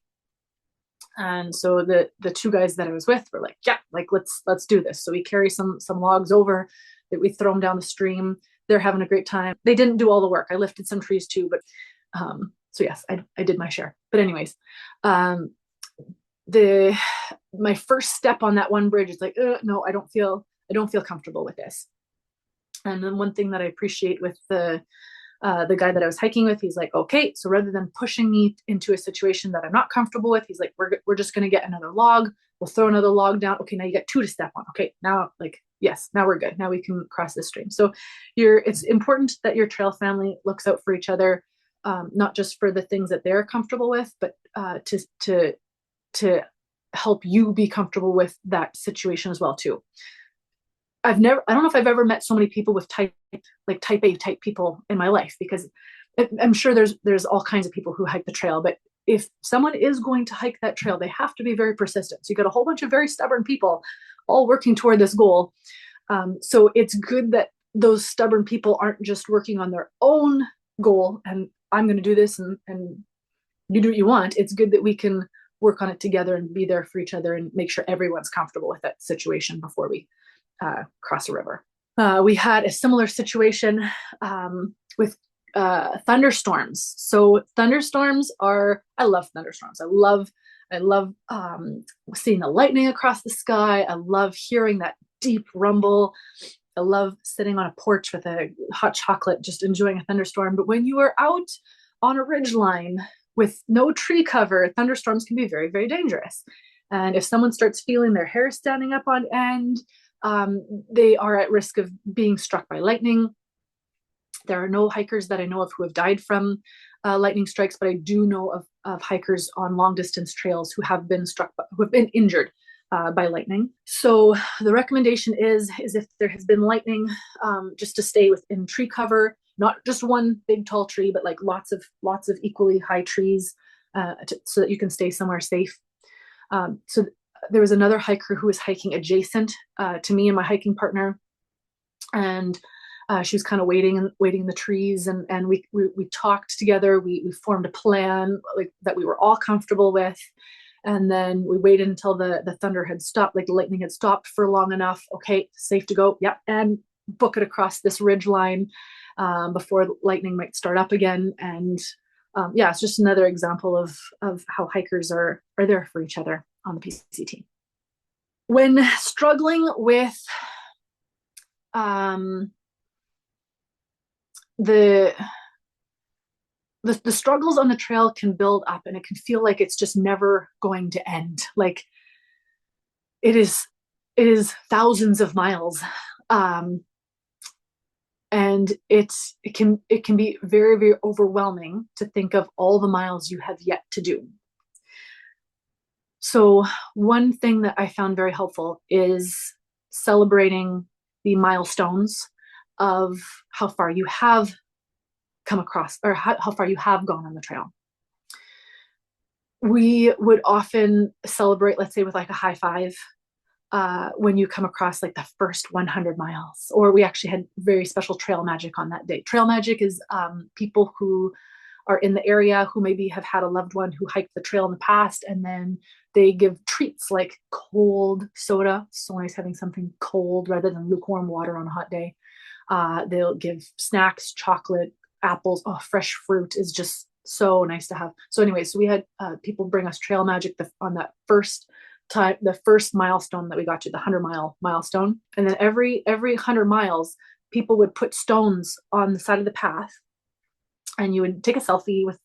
And so the 2 guys that I was with were like, yeah, like, let's do this. So we carry some logs over, that we throw them down the stream. They're having a great time. They didn't do all the work. I lifted some trees too, but so yes, I did my share. But anyways, my first step on that one bridge is like, no, I don't feel comfortable with this. And then one thing that I appreciate with the guy that I was hiking with, he's like, okay, so rather than pushing me into a situation that I'm not comfortable with, he's like, we're just going to get another log. We'll throw another log down. Okay, now you got 2 to step on. Okay, now, like, yes, now we're good. Now we can cross this stream. So it's important that your trail family looks out for each other, not just for the things that they're comfortable with, but to help you be comfortable with that situation as well too. I don't know if I've ever met so many people with type A type people in my life, because I'm sure there's all kinds of people who hike the trail, but if someone is going to hike that trail, they have to be very persistent. So you got a whole bunch of very stubborn people all working toward this goal. So it's good that those stubborn people aren't just working on their own goal and I'm going to do this and you do what you want. It's good that we can work on it together and be there for each other and make sure everyone's comfortable with that situation before we cross a river. We had a similar situation with thunderstorms. So thunderstorms I love thunderstorms. I love seeing the lightning across the sky. I love hearing that deep rumble. I love sitting on a porch with a hot chocolate, just enjoying a thunderstorm. But when you are out on a ridge line with no tree cover, thunderstorms can be very, very dangerous. And if someone starts feeling their hair standing up on end, they are at risk of being struck by lightning. There are no hikers that I know of who have died from lightning strikes, but I do know of hikers on long distance trails who have been who have been injured by lightning. So the recommendation is if there has been lightning, just to stay within tree cover, not just one big tall tree, but like lots of equally high trees, so that you can stay somewhere safe. So there was another hiker who was hiking adjacent to me and my hiking partner, and she was kind of waiting in the trees, and we talked together. We formed a plan like that we were all comfortable with, and then we waited until the thunder had stopped, like the lightning had stopped for long enough. Okay, safe to go. Yep, and book it across this ridge line before lightning might start up again. And yeah, it's just another example of how hikers are there for each other on the PCT. When struggling with the struggles on the trail can build up, and it can feel like it's just never going to end. Like it is thousands of miles. And it can be very, very overwhelming to think of all the miles you have yet to do. So one thing that I found very helpful is celebrating the milestones of how far you have come across, or how far you have gone on the trail. We would often celebrate, let's say with like a high five, when you come across like the first 100 miles, or we actually had very special trail magic on that day. Trail magic is people who are in the area who maybe have had a loved one who hiked the trail in the past, and then they give treats like cold soda. So nice having something cold rather than lukewarm water on a hot day. They'll give snacks, chocolate, apples. Oh, fresh fruit is just so nice to have. So anyway, so we had people bring us trail magic on that first time, the first milestone that we got to, the 100-mile milestone. And then every 100 miles, people would put stones on the side of the path, and you would take a selfie with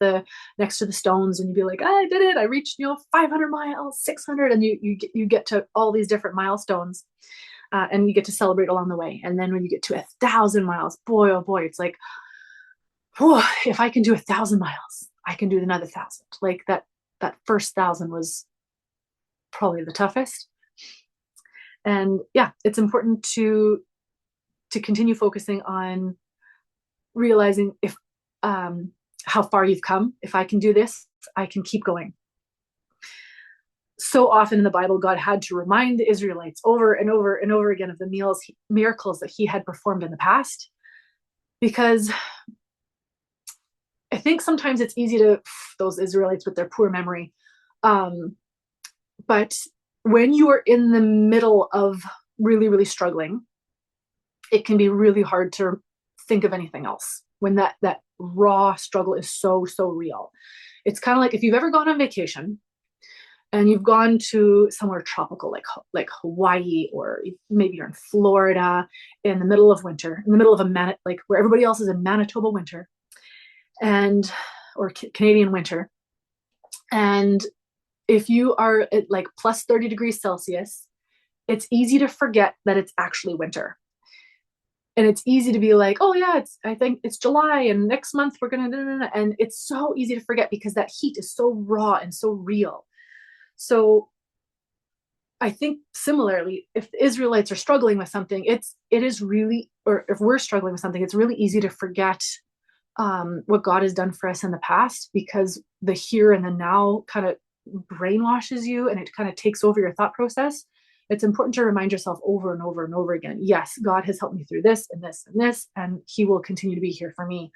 next to the stones, and you'd be like, I did it, I reached 500 miles, 600, and you get to all these different milestones, and you get to celebrate along the way. And then when you get to 1,000 miles, boy oh boy, it's like, whew, if I can do 1,000 miles, I can do another 1,000. Like that first 1,000 was probably the toughest. And yeah, it's important to continue focusing on realizing if how far you've come. If I can do this, I can keep going. So often in the Bible, God had to remind the Israelites over and over and over again of the miracles that he had performed in the past, because I think sometimes it's easy to, those Israelites with their poor memory, but when you are in the middle of really, really struggling, it can be really hard to think of anything else when that raw struggle is so, so real. It's kind of like if you've ever gone on vacation and you've gone to somewhere tropical like Hawaii, or maybe you're in Florida in the middle of winter, in the middle of like where everybody else is in Manitoba winter, or Canadian winter. And if you are at like plus 30 degrees Celsius, it's easy to forget that it's actually winter. And it's easy to be like, oh yeah, I think it's July and next month we're going to, and it's so easy to forget because that heat is so raw and so real. So I think similarly, if the Israelites are struggling with something, it is really, or if we're struggling with something, it's really easy to forget what God has done for us in the past, because the here and the now kind of brainwashes you, and it kind of takes over your thought process. It's important to remind yourself over and over and over again, yes, God has helped me through this and this and this, and he will continue to be here for me.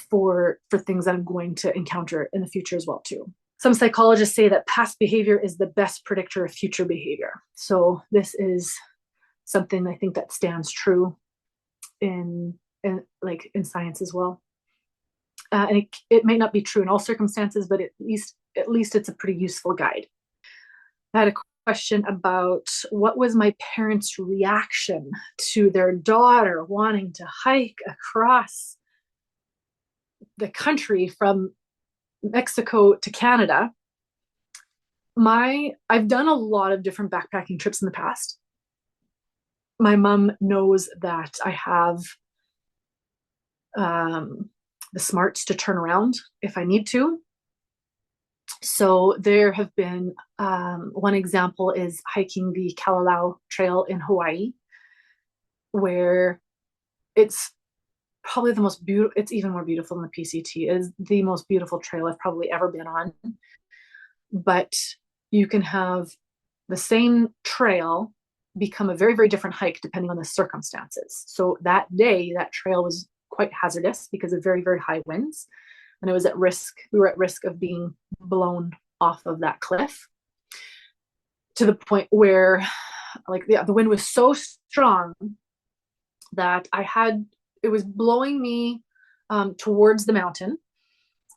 for things that I'm going to encounter in the future as well too. Some psychologists say that past behavior is the best predictor of future behavior. So this is something I think that stands true in science as well. And it may not be true in all circumstances, but at least it's a pretty useful guide. I had a question about what was my parents' reaction to their daughter wanting to hike across the country from Mexico to Canada. I've done a lot of different backpacking trips in the past. My mom knows that I have the smarts to turn around if I need to. So there have been, one example is hiking the Kalalau Trail in Hawaii, where it's probably the most beautiful, it's even more beautiful than the PCT. It is the most beautiful trail I've probably ever been on. But you can have the same trail become a very, very different hike depending on the circumstances. So that day, that trail was quite hazardous because of very, very high winds. And it was at risk, we were at risk of being blown off of that cliff to the point where the wind was so strong that it was blowing me towards the mountain.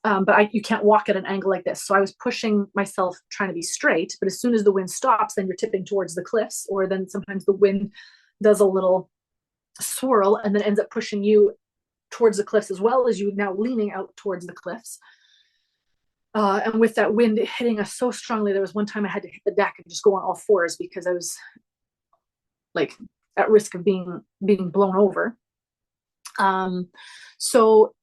But you can't walk at an angle like this. So I was pushing myself trying to be straight, but as soon as the wind stops, then you're tipping towards the cliffs, or then sometimes the wind does a little swirl and then ends up pushing you towards the cliffs as well as you now leaning out towards the cliffs. And with that wind hitting us so strongly, there was one time I had to hit the deck and just go on all fours because I was like at risk of being blown over. So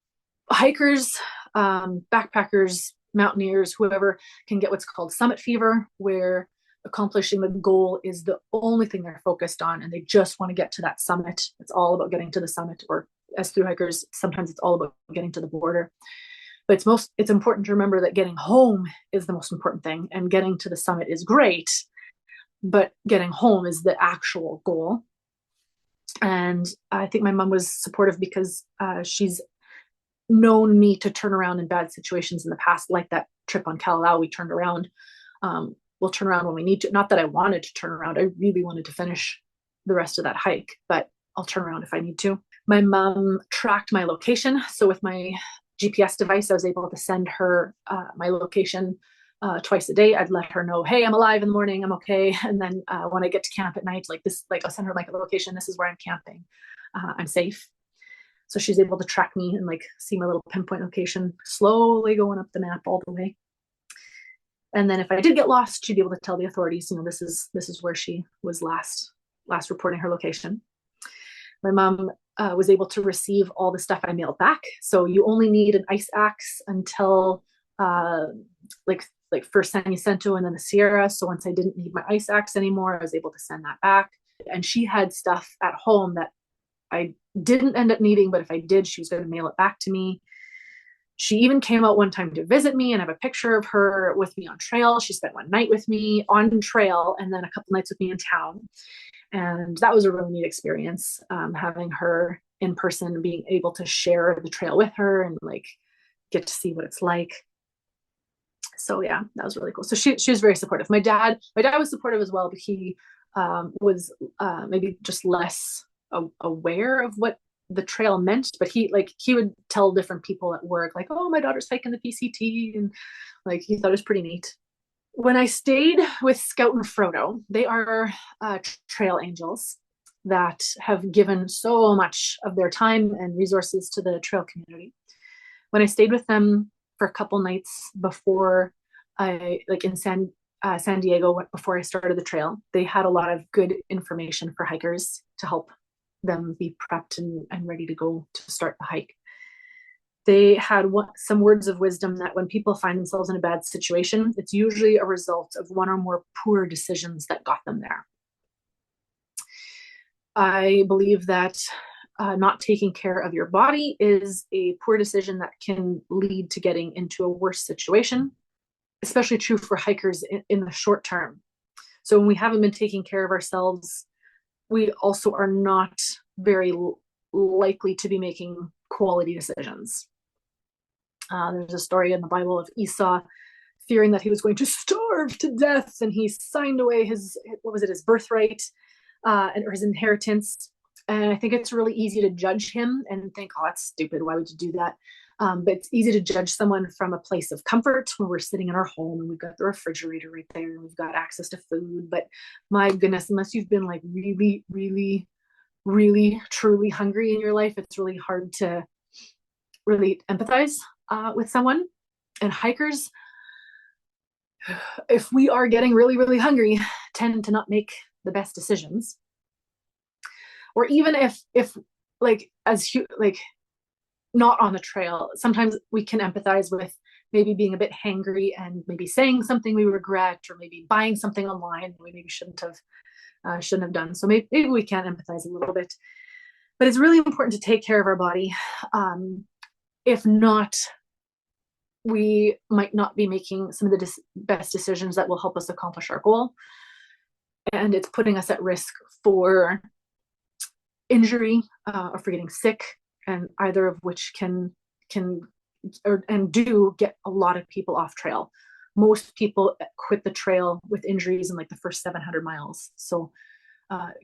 hikers, backpackers, mountaineers, whoever can get what's called summit fever, where accomplishing the goal is the only thing they're focused on, and they just want to get to that summit. It's all about getting to the summit, or as thru hikers, sometimes it's all about getting to the border. But it's important to remember that getting home is the most important thing, and getting to the summit is great, but getting home is the actual goal. And I think my mom was supportive because she's known me to turn around in bad situations in the past, like that trip on Kalalau. We turned around. We'll turn around when we need to. Not that I wanted to turn around. I really wanted to finish the rest of that hike, but I'll turn around if I need to. My mom tracked my location. So with my GPS device, I was able to send her my location twice a day. I'd let her know, hey, I'm alive in the morning, I'm okay. And then when I get to camp at night, I'll send her a location. This is where I'm camping. I'm safe. So she's able to track me and see my little pinpoint location, slowly going up the map all the way. And then if I did get lost, she'd be able to tell the authorities, this is where she was last reporting her location. My mom was able to receive all the stuff I mailed back. So you only need an ice axe until for San Jacinto and then the Sierra. So once I didn't need my ice axe anymore, I was able to send that back. And she had stuff at home that I didn't end up needing, but if I did, she was going to mail it back to me. She even came out one time to visit me, and I have a picture of her with me on trail. She spent one night with me on trail and then a couple nights with me in town. And that was a really neat experience, having her in person, being able to share the trail with her and get to see what it's like. So yeah, that was really cool. So she was very supportive. My dad was supportive as well, but he was maybe just less aware of what the trail meant. But he would tell different people at work, oh, my daughter's hiking the PCT, and he thought it was pretty neat. When I stayed with Scout and Frodo, they are trail angels that have given so much of their time and resources to the trail community. When I stayed with them for a couple nights before in San Diego, before I started the trail, they had a lot of good information for hikers to help them be prepped and ready to go to start the hike. They had some words of wisdom that when people find themselves in a bad situation, it's usually a result of one or more poor decisions that got them there. I believe that not taking care of your body is a poor decision that can lead to getting into a worse situation, especially true for hikers in the short term. So when we haven't been taking care of ourselves, we also are not very likely to be making quality decisions. There's a story in the Bible of Esau fearing that he was going to starve to death, and he signed away his, what was it, his birthright, or his inheritance. And I think it's really easy to judge him and think, oh, that's stupid. Why would you do that? But it's easy to judge someone from a place of comfort when we're sitting in our home and we've got the refrigerator right there and we've got access to food. But my goodness, unless you've been like really, really, really, truly hungry in your life, it's really hard to really empathize with someone. And hikers, if we are getting really, really hungry, tend to not make the best decisions. Or even if like not on the trail, sometimes we can empathize with maybe being a bit hangry and maybe saying something we regret, or maybe buying something online we maybe shouldn't have done. So maybe we can empathize a little bit, but it's really important to take care of our body. If not, we might not be making some of the best decisions that will help us accomplish our goal. And it's putting us at risk for injury or for getting sick, and either of which can do get a lot of people off trail. Most people quit the trail with injuries in like the first 700 miles. So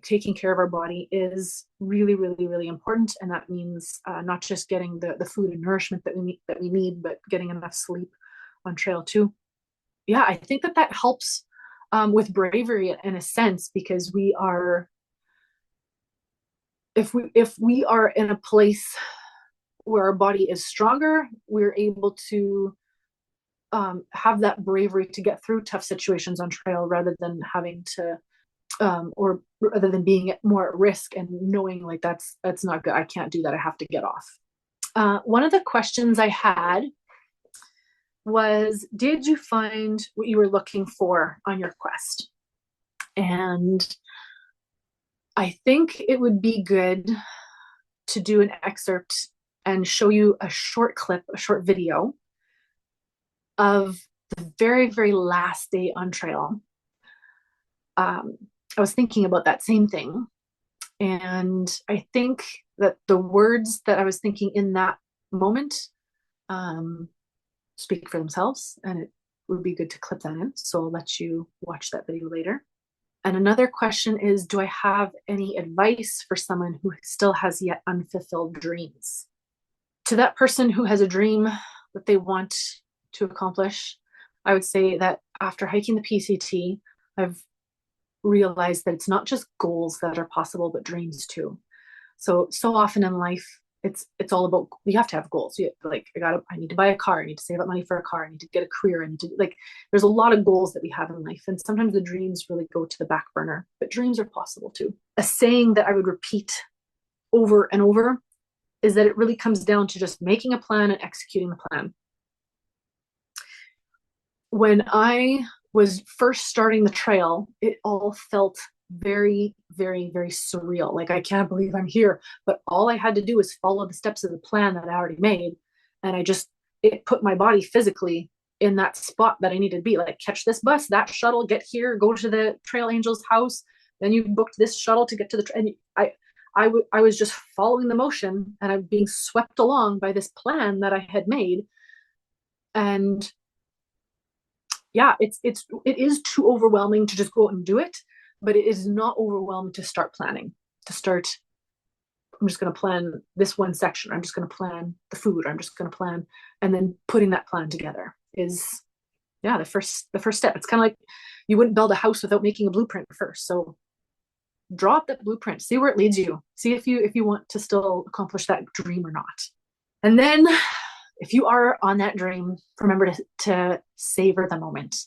taking care of our body is really, really, really important. And that means not just getting the food and nourishment that we need, but getting enough sleep on trail too. Yeah, I think that helps with bravery in a sense, because we are, if we are in a place where our body is stronger, we're able to have that bravery to get through tough situations on trail, rather than having to or rather than being more at risk and knowing like that's not good, I can't do that, I have to get off. One of the questions I had was, did you find what you were looking for on your quest? And I think it would be good to do an excerpt and show you a short clip, a short video of the very, very last day on trail. I was thinking about that same thing. And I think that the words that I was thinking in that moment speak for themselves, and it would be good to clip that in. So I'll let you watch that video later. And another question is, do I have any advice for someone who still has yet unfulfilled dreams? To that person who has a dream that they want to accomplish, I would say that after hiking the PCT, I've realized that it's not just goals that are possible, but dreams too. So often in life, it's all about, you have to have goals. I need to buy a car, I need to save up money for a car, I need to get a career, I need to, there's a lot of goals that we have in life. And sometimes the dreams really go to the back burner, but dreams are possible too. A saying that I would repeat over and over is that it really comes down to just making a plan and executing the plan. When I was first starting the trail, it all felt very, very, very surreal. Like, I can't believe I'm here. But all I had to do was follow the steps of the plan that I already made. And it put my body physically in that spot that I needed to be. Like, catch this bus, that shuttle, get here, go to the trail angel's house. Then you booked this shuttle to get to the trail. And I was just following the motion, and I'm being swept along by this plan that I had made. And yeah, it is too overwhelming to just go out and do it, but it is not overwhelming to start planning. I'm just going to plan this one section. I'm just going to plan the food. I'm just going to plan, and then putting that plan together is, yeah, the first step. It's kind of like you wouldn't build a house without making a blueprint first. So draw up that blueprint, see where it leads you, see if you want to still accomplish that dream or not. And then if you are on that dream, remember to savor the moment.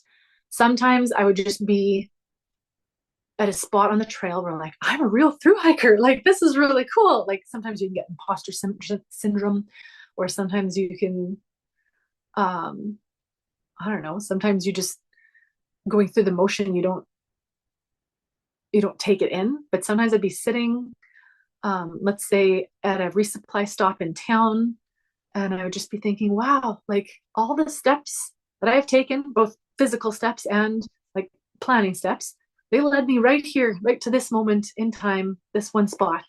Sometimes I would just be at a spot on the trail where, like, I'm a real thru hiker. Like, this is really cool. Like, sometimes you can get imposter syndrome, or sometimes you can, I don't know, sometimes you just going through the motion, you don't take it in. But sometimes I'd be sitting, let's say at a resupply stop in town, and I would just be thinking, wow, like, all the steps that I've taken, both physical steps and like planning steps, they led me right here, right to this moment in time, this one spot.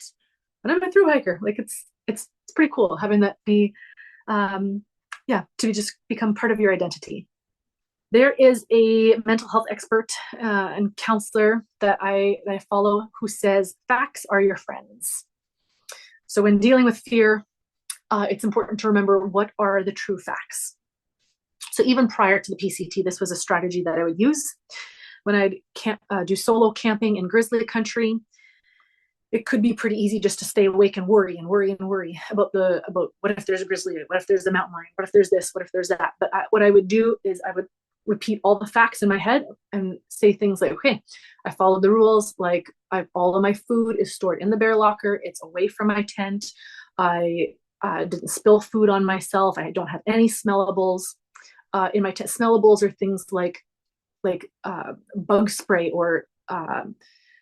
And I'm a thru hiker. Like, it's pretty cool having that be, to just become part of your identity. There is a mental health expert and counselor that I follow who says facts are your friends. So when dealing with fear, it's important to remember what are the true facts. So even prior to the PCT, this was a strategy that I would use. When I'd do solo camping in grizzly country, it could be pretty easy just to stay awake and worry about what if there's a grizzly, what if there's a mountain lion, what if there's this, what if there's that. But what I would do is I would repeat all the facts in my head and say things like, okay, I followed the rules. Like all of my food is stored in the bear locker. It's away from my tent. I didn't spill food on myself. I don't have any smellables in my tent. Smellables are things like bug spray or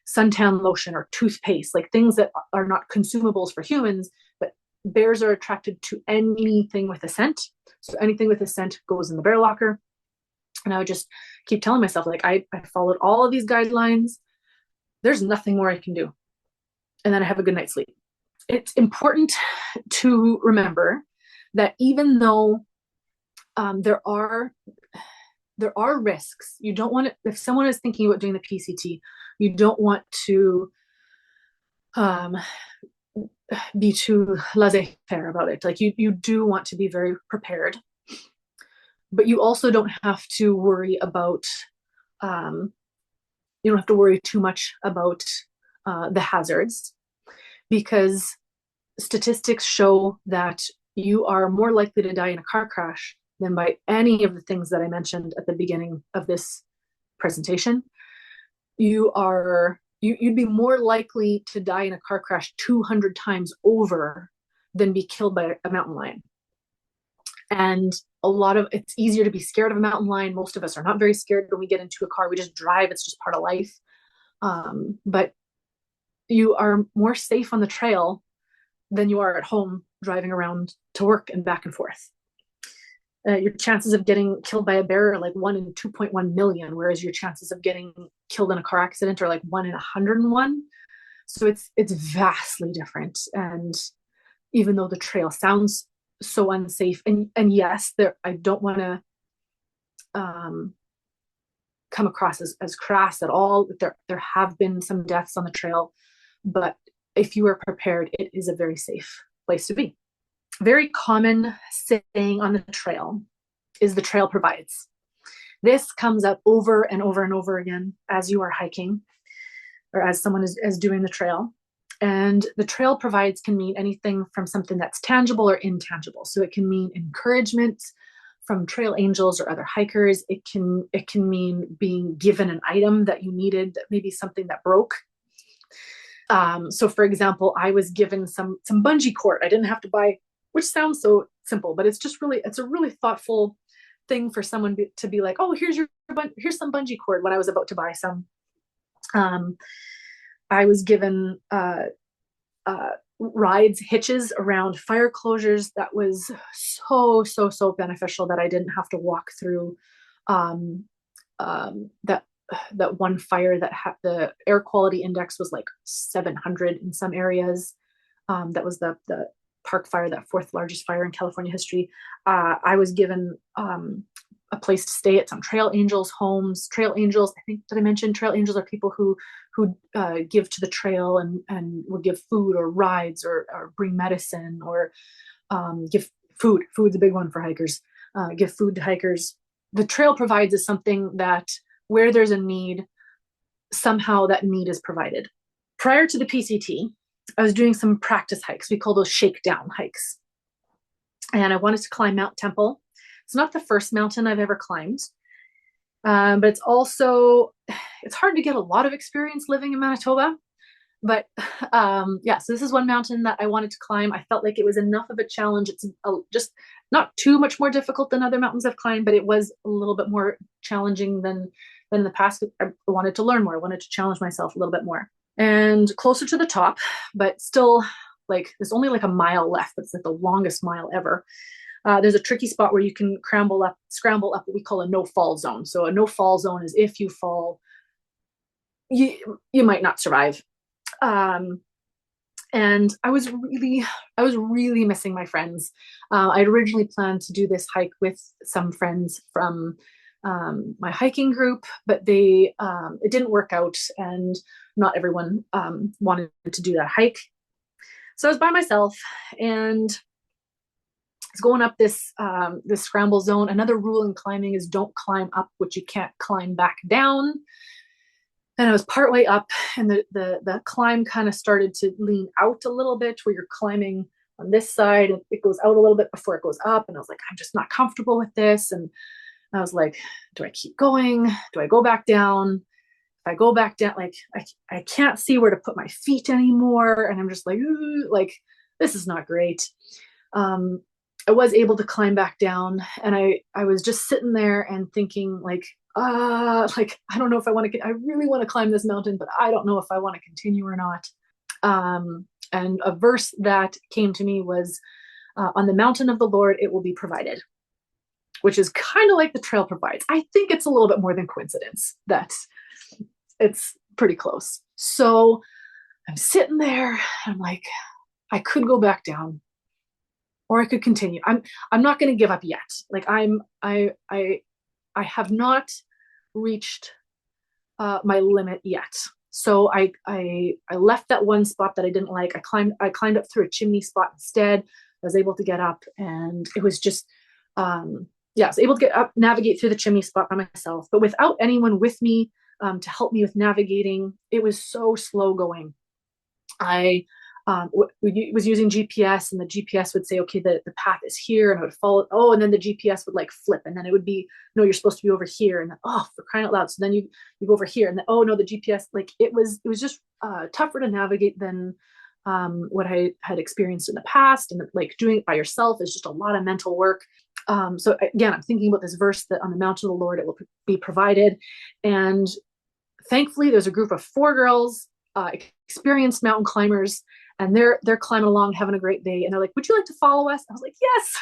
suntan lotion or toothpaste, like things that are not consumables for humans, but bears are attracted to anything with a scent. So anything with a scent goes in the bear locker. And I would just keep telling myself, like, I followed all of these guidelines. There's nothing more I can do. And then I have a good night's sleep. It's important to remember that even though there are risks, you don't want to, if someone is thinking about doing the PCT, you don't want to be too laissez-faire about it. Like you do want to be very prepared, but you also don't have to worry about, you don't have to worry too much about the hazards, because statistics show that you are more likely to die in a car crash than by any of the things that I mentioned at the beginning of this presentation. You'd be more likely to die in a car crash 200 times over than be killed by a mountain lion. And it's easier to be scared of a mountain lion. Most of us are not very scared when we get into a car. We just drive. It's just part of life. But you are more safe on the trail than you are at home driving around to work and back and forth. Your chances of getting killed by a bear are like 1 in 2.1 million, whereas your chances of getting killed in a car accident are like 1 in 101. So it's vastly different. And even though the trail sounds so unsafe, and yes, I don't want to come across as crass at all. There have been some deaths on the trail, but if you are prepared, it is a very safe place to be. Very common saying on the trail is the trail provides. This comes up over and over and over again as you are hiking or as someone is doing the trail. And the trail provides can mean anything from something that's tangible or intangible. So it can mean encouragement from trail angels or other hikers. It can mean being given an item that you needed, that maybe something that broke. So for example, I was given some bungee cord. I didn't have to buy, which sounds so simple, but it's a really thoughtful thing for someone to be like, oh, here's some bungee cord when I was about to buy some. I was given rides, hitches around fire closures. That was so beneficial that I didn't have to walk through that one fire that had the air quality index was like 700 in some areas. That was the Park Fire, that 4th largest fire in California history. I was given a place to stay at some trail angels' homes. Trail angels, I think, did I mention trail angels are people who give to the trail and will give food or rides or bring medicine or give food. Food's a big one for hikers. Give food to hikers. The trail provides is something that where there's a need, somehow that need is provided. Prior to the PCT, I was doing some practice hikes. We call those shakedown hikes. And I wanted to climb Mount Temple. It's not the first mountain I've ever climbed, but it's hard to get a lot of experience living in Manitoba. But so this is one mountain that I wanted to climb. I felt like it was enough of a challenge. It's just not too much more difficult than other mountains I've climbed, but it was a little bit more challenging than in the past. I wanted to learn more. I wanted to challenge myself a little bit more. And closer to the top, but still like there's only like a mile left. That's like the longest mile ever. There's a tricky spot where you can scramble up what we call a no-fall zone. So a no-fall zone is if you fall, you might not survive. And I was really missing my friends. I'd originally planned to do this hike with some friends from my hiking group, but it didn't work out, and not everyone wanted to do that hike. So I was by myself, and it's going up this scramble zone. Another rule in climbing is don't climb up what you can't climb back down. And I was partway up, and the climb kind of started to lean out a little bit, where you're climbing on this side and it goes out a little bit before it goes up. And I was like, I'm just not comfortable with this. And I was like, do I keep going? Do I go back down? If I go back down, like I can't see where to put my feet anymore. And I'm just like, ooh, like, this is not great. I was able to climb back down, and I was just sitting there and thinking like, I don't know if I want to, I really want to climb this mountain, but I don't know if I want to continue or not. And a verse that came to me was, on the mountain of the Lord, it will be provided, which is kind of like the trail provides. I think it's a little bit more than coincidence that it's pretty close. So I'm sitting there, and I'm like, I could go back down, or I could continue. I'm not going to give up yet. Like I have not reached my limit yet. So I left that one spot that I didn't like. I climbed up through a chimney spot instead. I was able to get up, and it was just, I was able to get up, navigate through the chimney spot by myself, but without anyone with me to help me with navigating. It was so slow going. I was using GPS, and the GPS would say, okay, the path is here, and I would follow. Oh, and then the GPS would like flip, and then it would be, no, you're supposed to be over here, and then, oh, for crying out loud. So then you go over here, and then, oh no, the GPS, like it was just tougher to navigate than what I had experienced in the past. And like doing it by yourself is just a lot of mental work. So again, I'm thinking about this verse that on the mountain of the Lord, it will be provided. And thankfully there's a group of 4 girls, experienced mountain climbers, and they're climbing along, having a great day. And they're like, would you like to follow us? I was like, yes,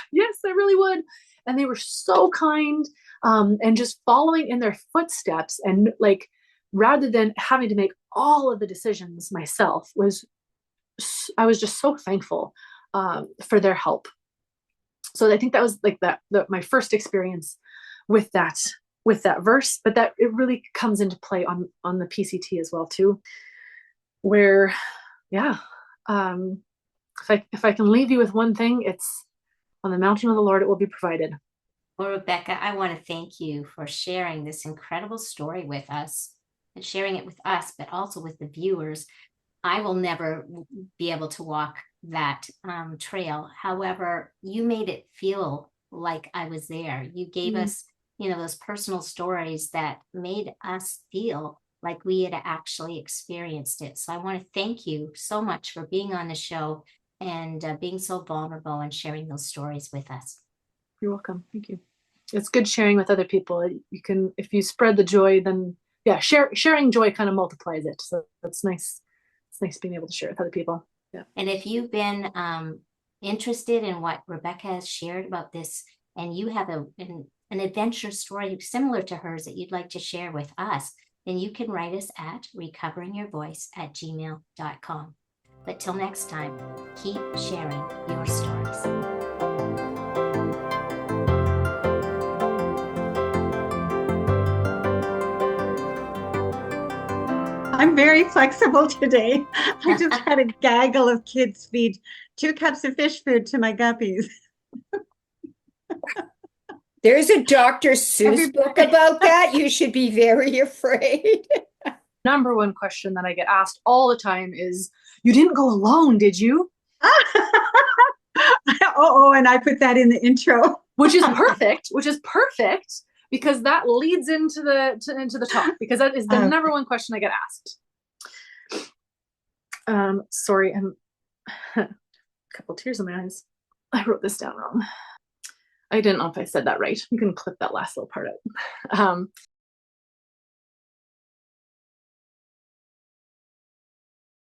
I really would. And they were so kind, and just following in their footsteps. And like, rather than having to make all of the decisions myself, I was just so thankful for their help. So I think that was like my first experience with that verse, but that it really comes into play on the PCT as well too, where, if I can leave you with one thing, it's on the mountain of the Lord, it will be provided. Well, Rebecca, I want to thank you for sharing this incredible story with us, and sharing it with us, but also with the viewers. I will never be able to walk that trail. However, you made it feel like I was there. You gave us, those personal stories that made us feel like we had actually experienced it. So I want to thank you so much for being on the show and being so vulnerable and sharing those stories with us. You're welcome. Thank you. It's good sharing with other people. You can, if you spread the joy, then sharing joy kind of multiplies it. So that's nice. It's nice being able to share with other people. Yeah. And if you've been interested in what Rebecca has shared about this, and you have an adventure story similar to hers that you'd like to share with us, then you can write us at recoveringyourvoice@gmail.com. But till next time, keep sharing your stories. I'm very flexible today. I just had a gaggle of kids feed 2 cups of fish food to my guppies. There's a Dr. Seuss book about that. You should be very afraid. Number one question that I get asked all the time is, you didn't go alone, did you? And I put that in the intro. Which is perfect, because that leads into the talk, because that is the number one question I get asked. Sorry, I'm a couple tears in my eyes. I wrote this down wrong. I didn't know if I said that right. You can clip that last little part out.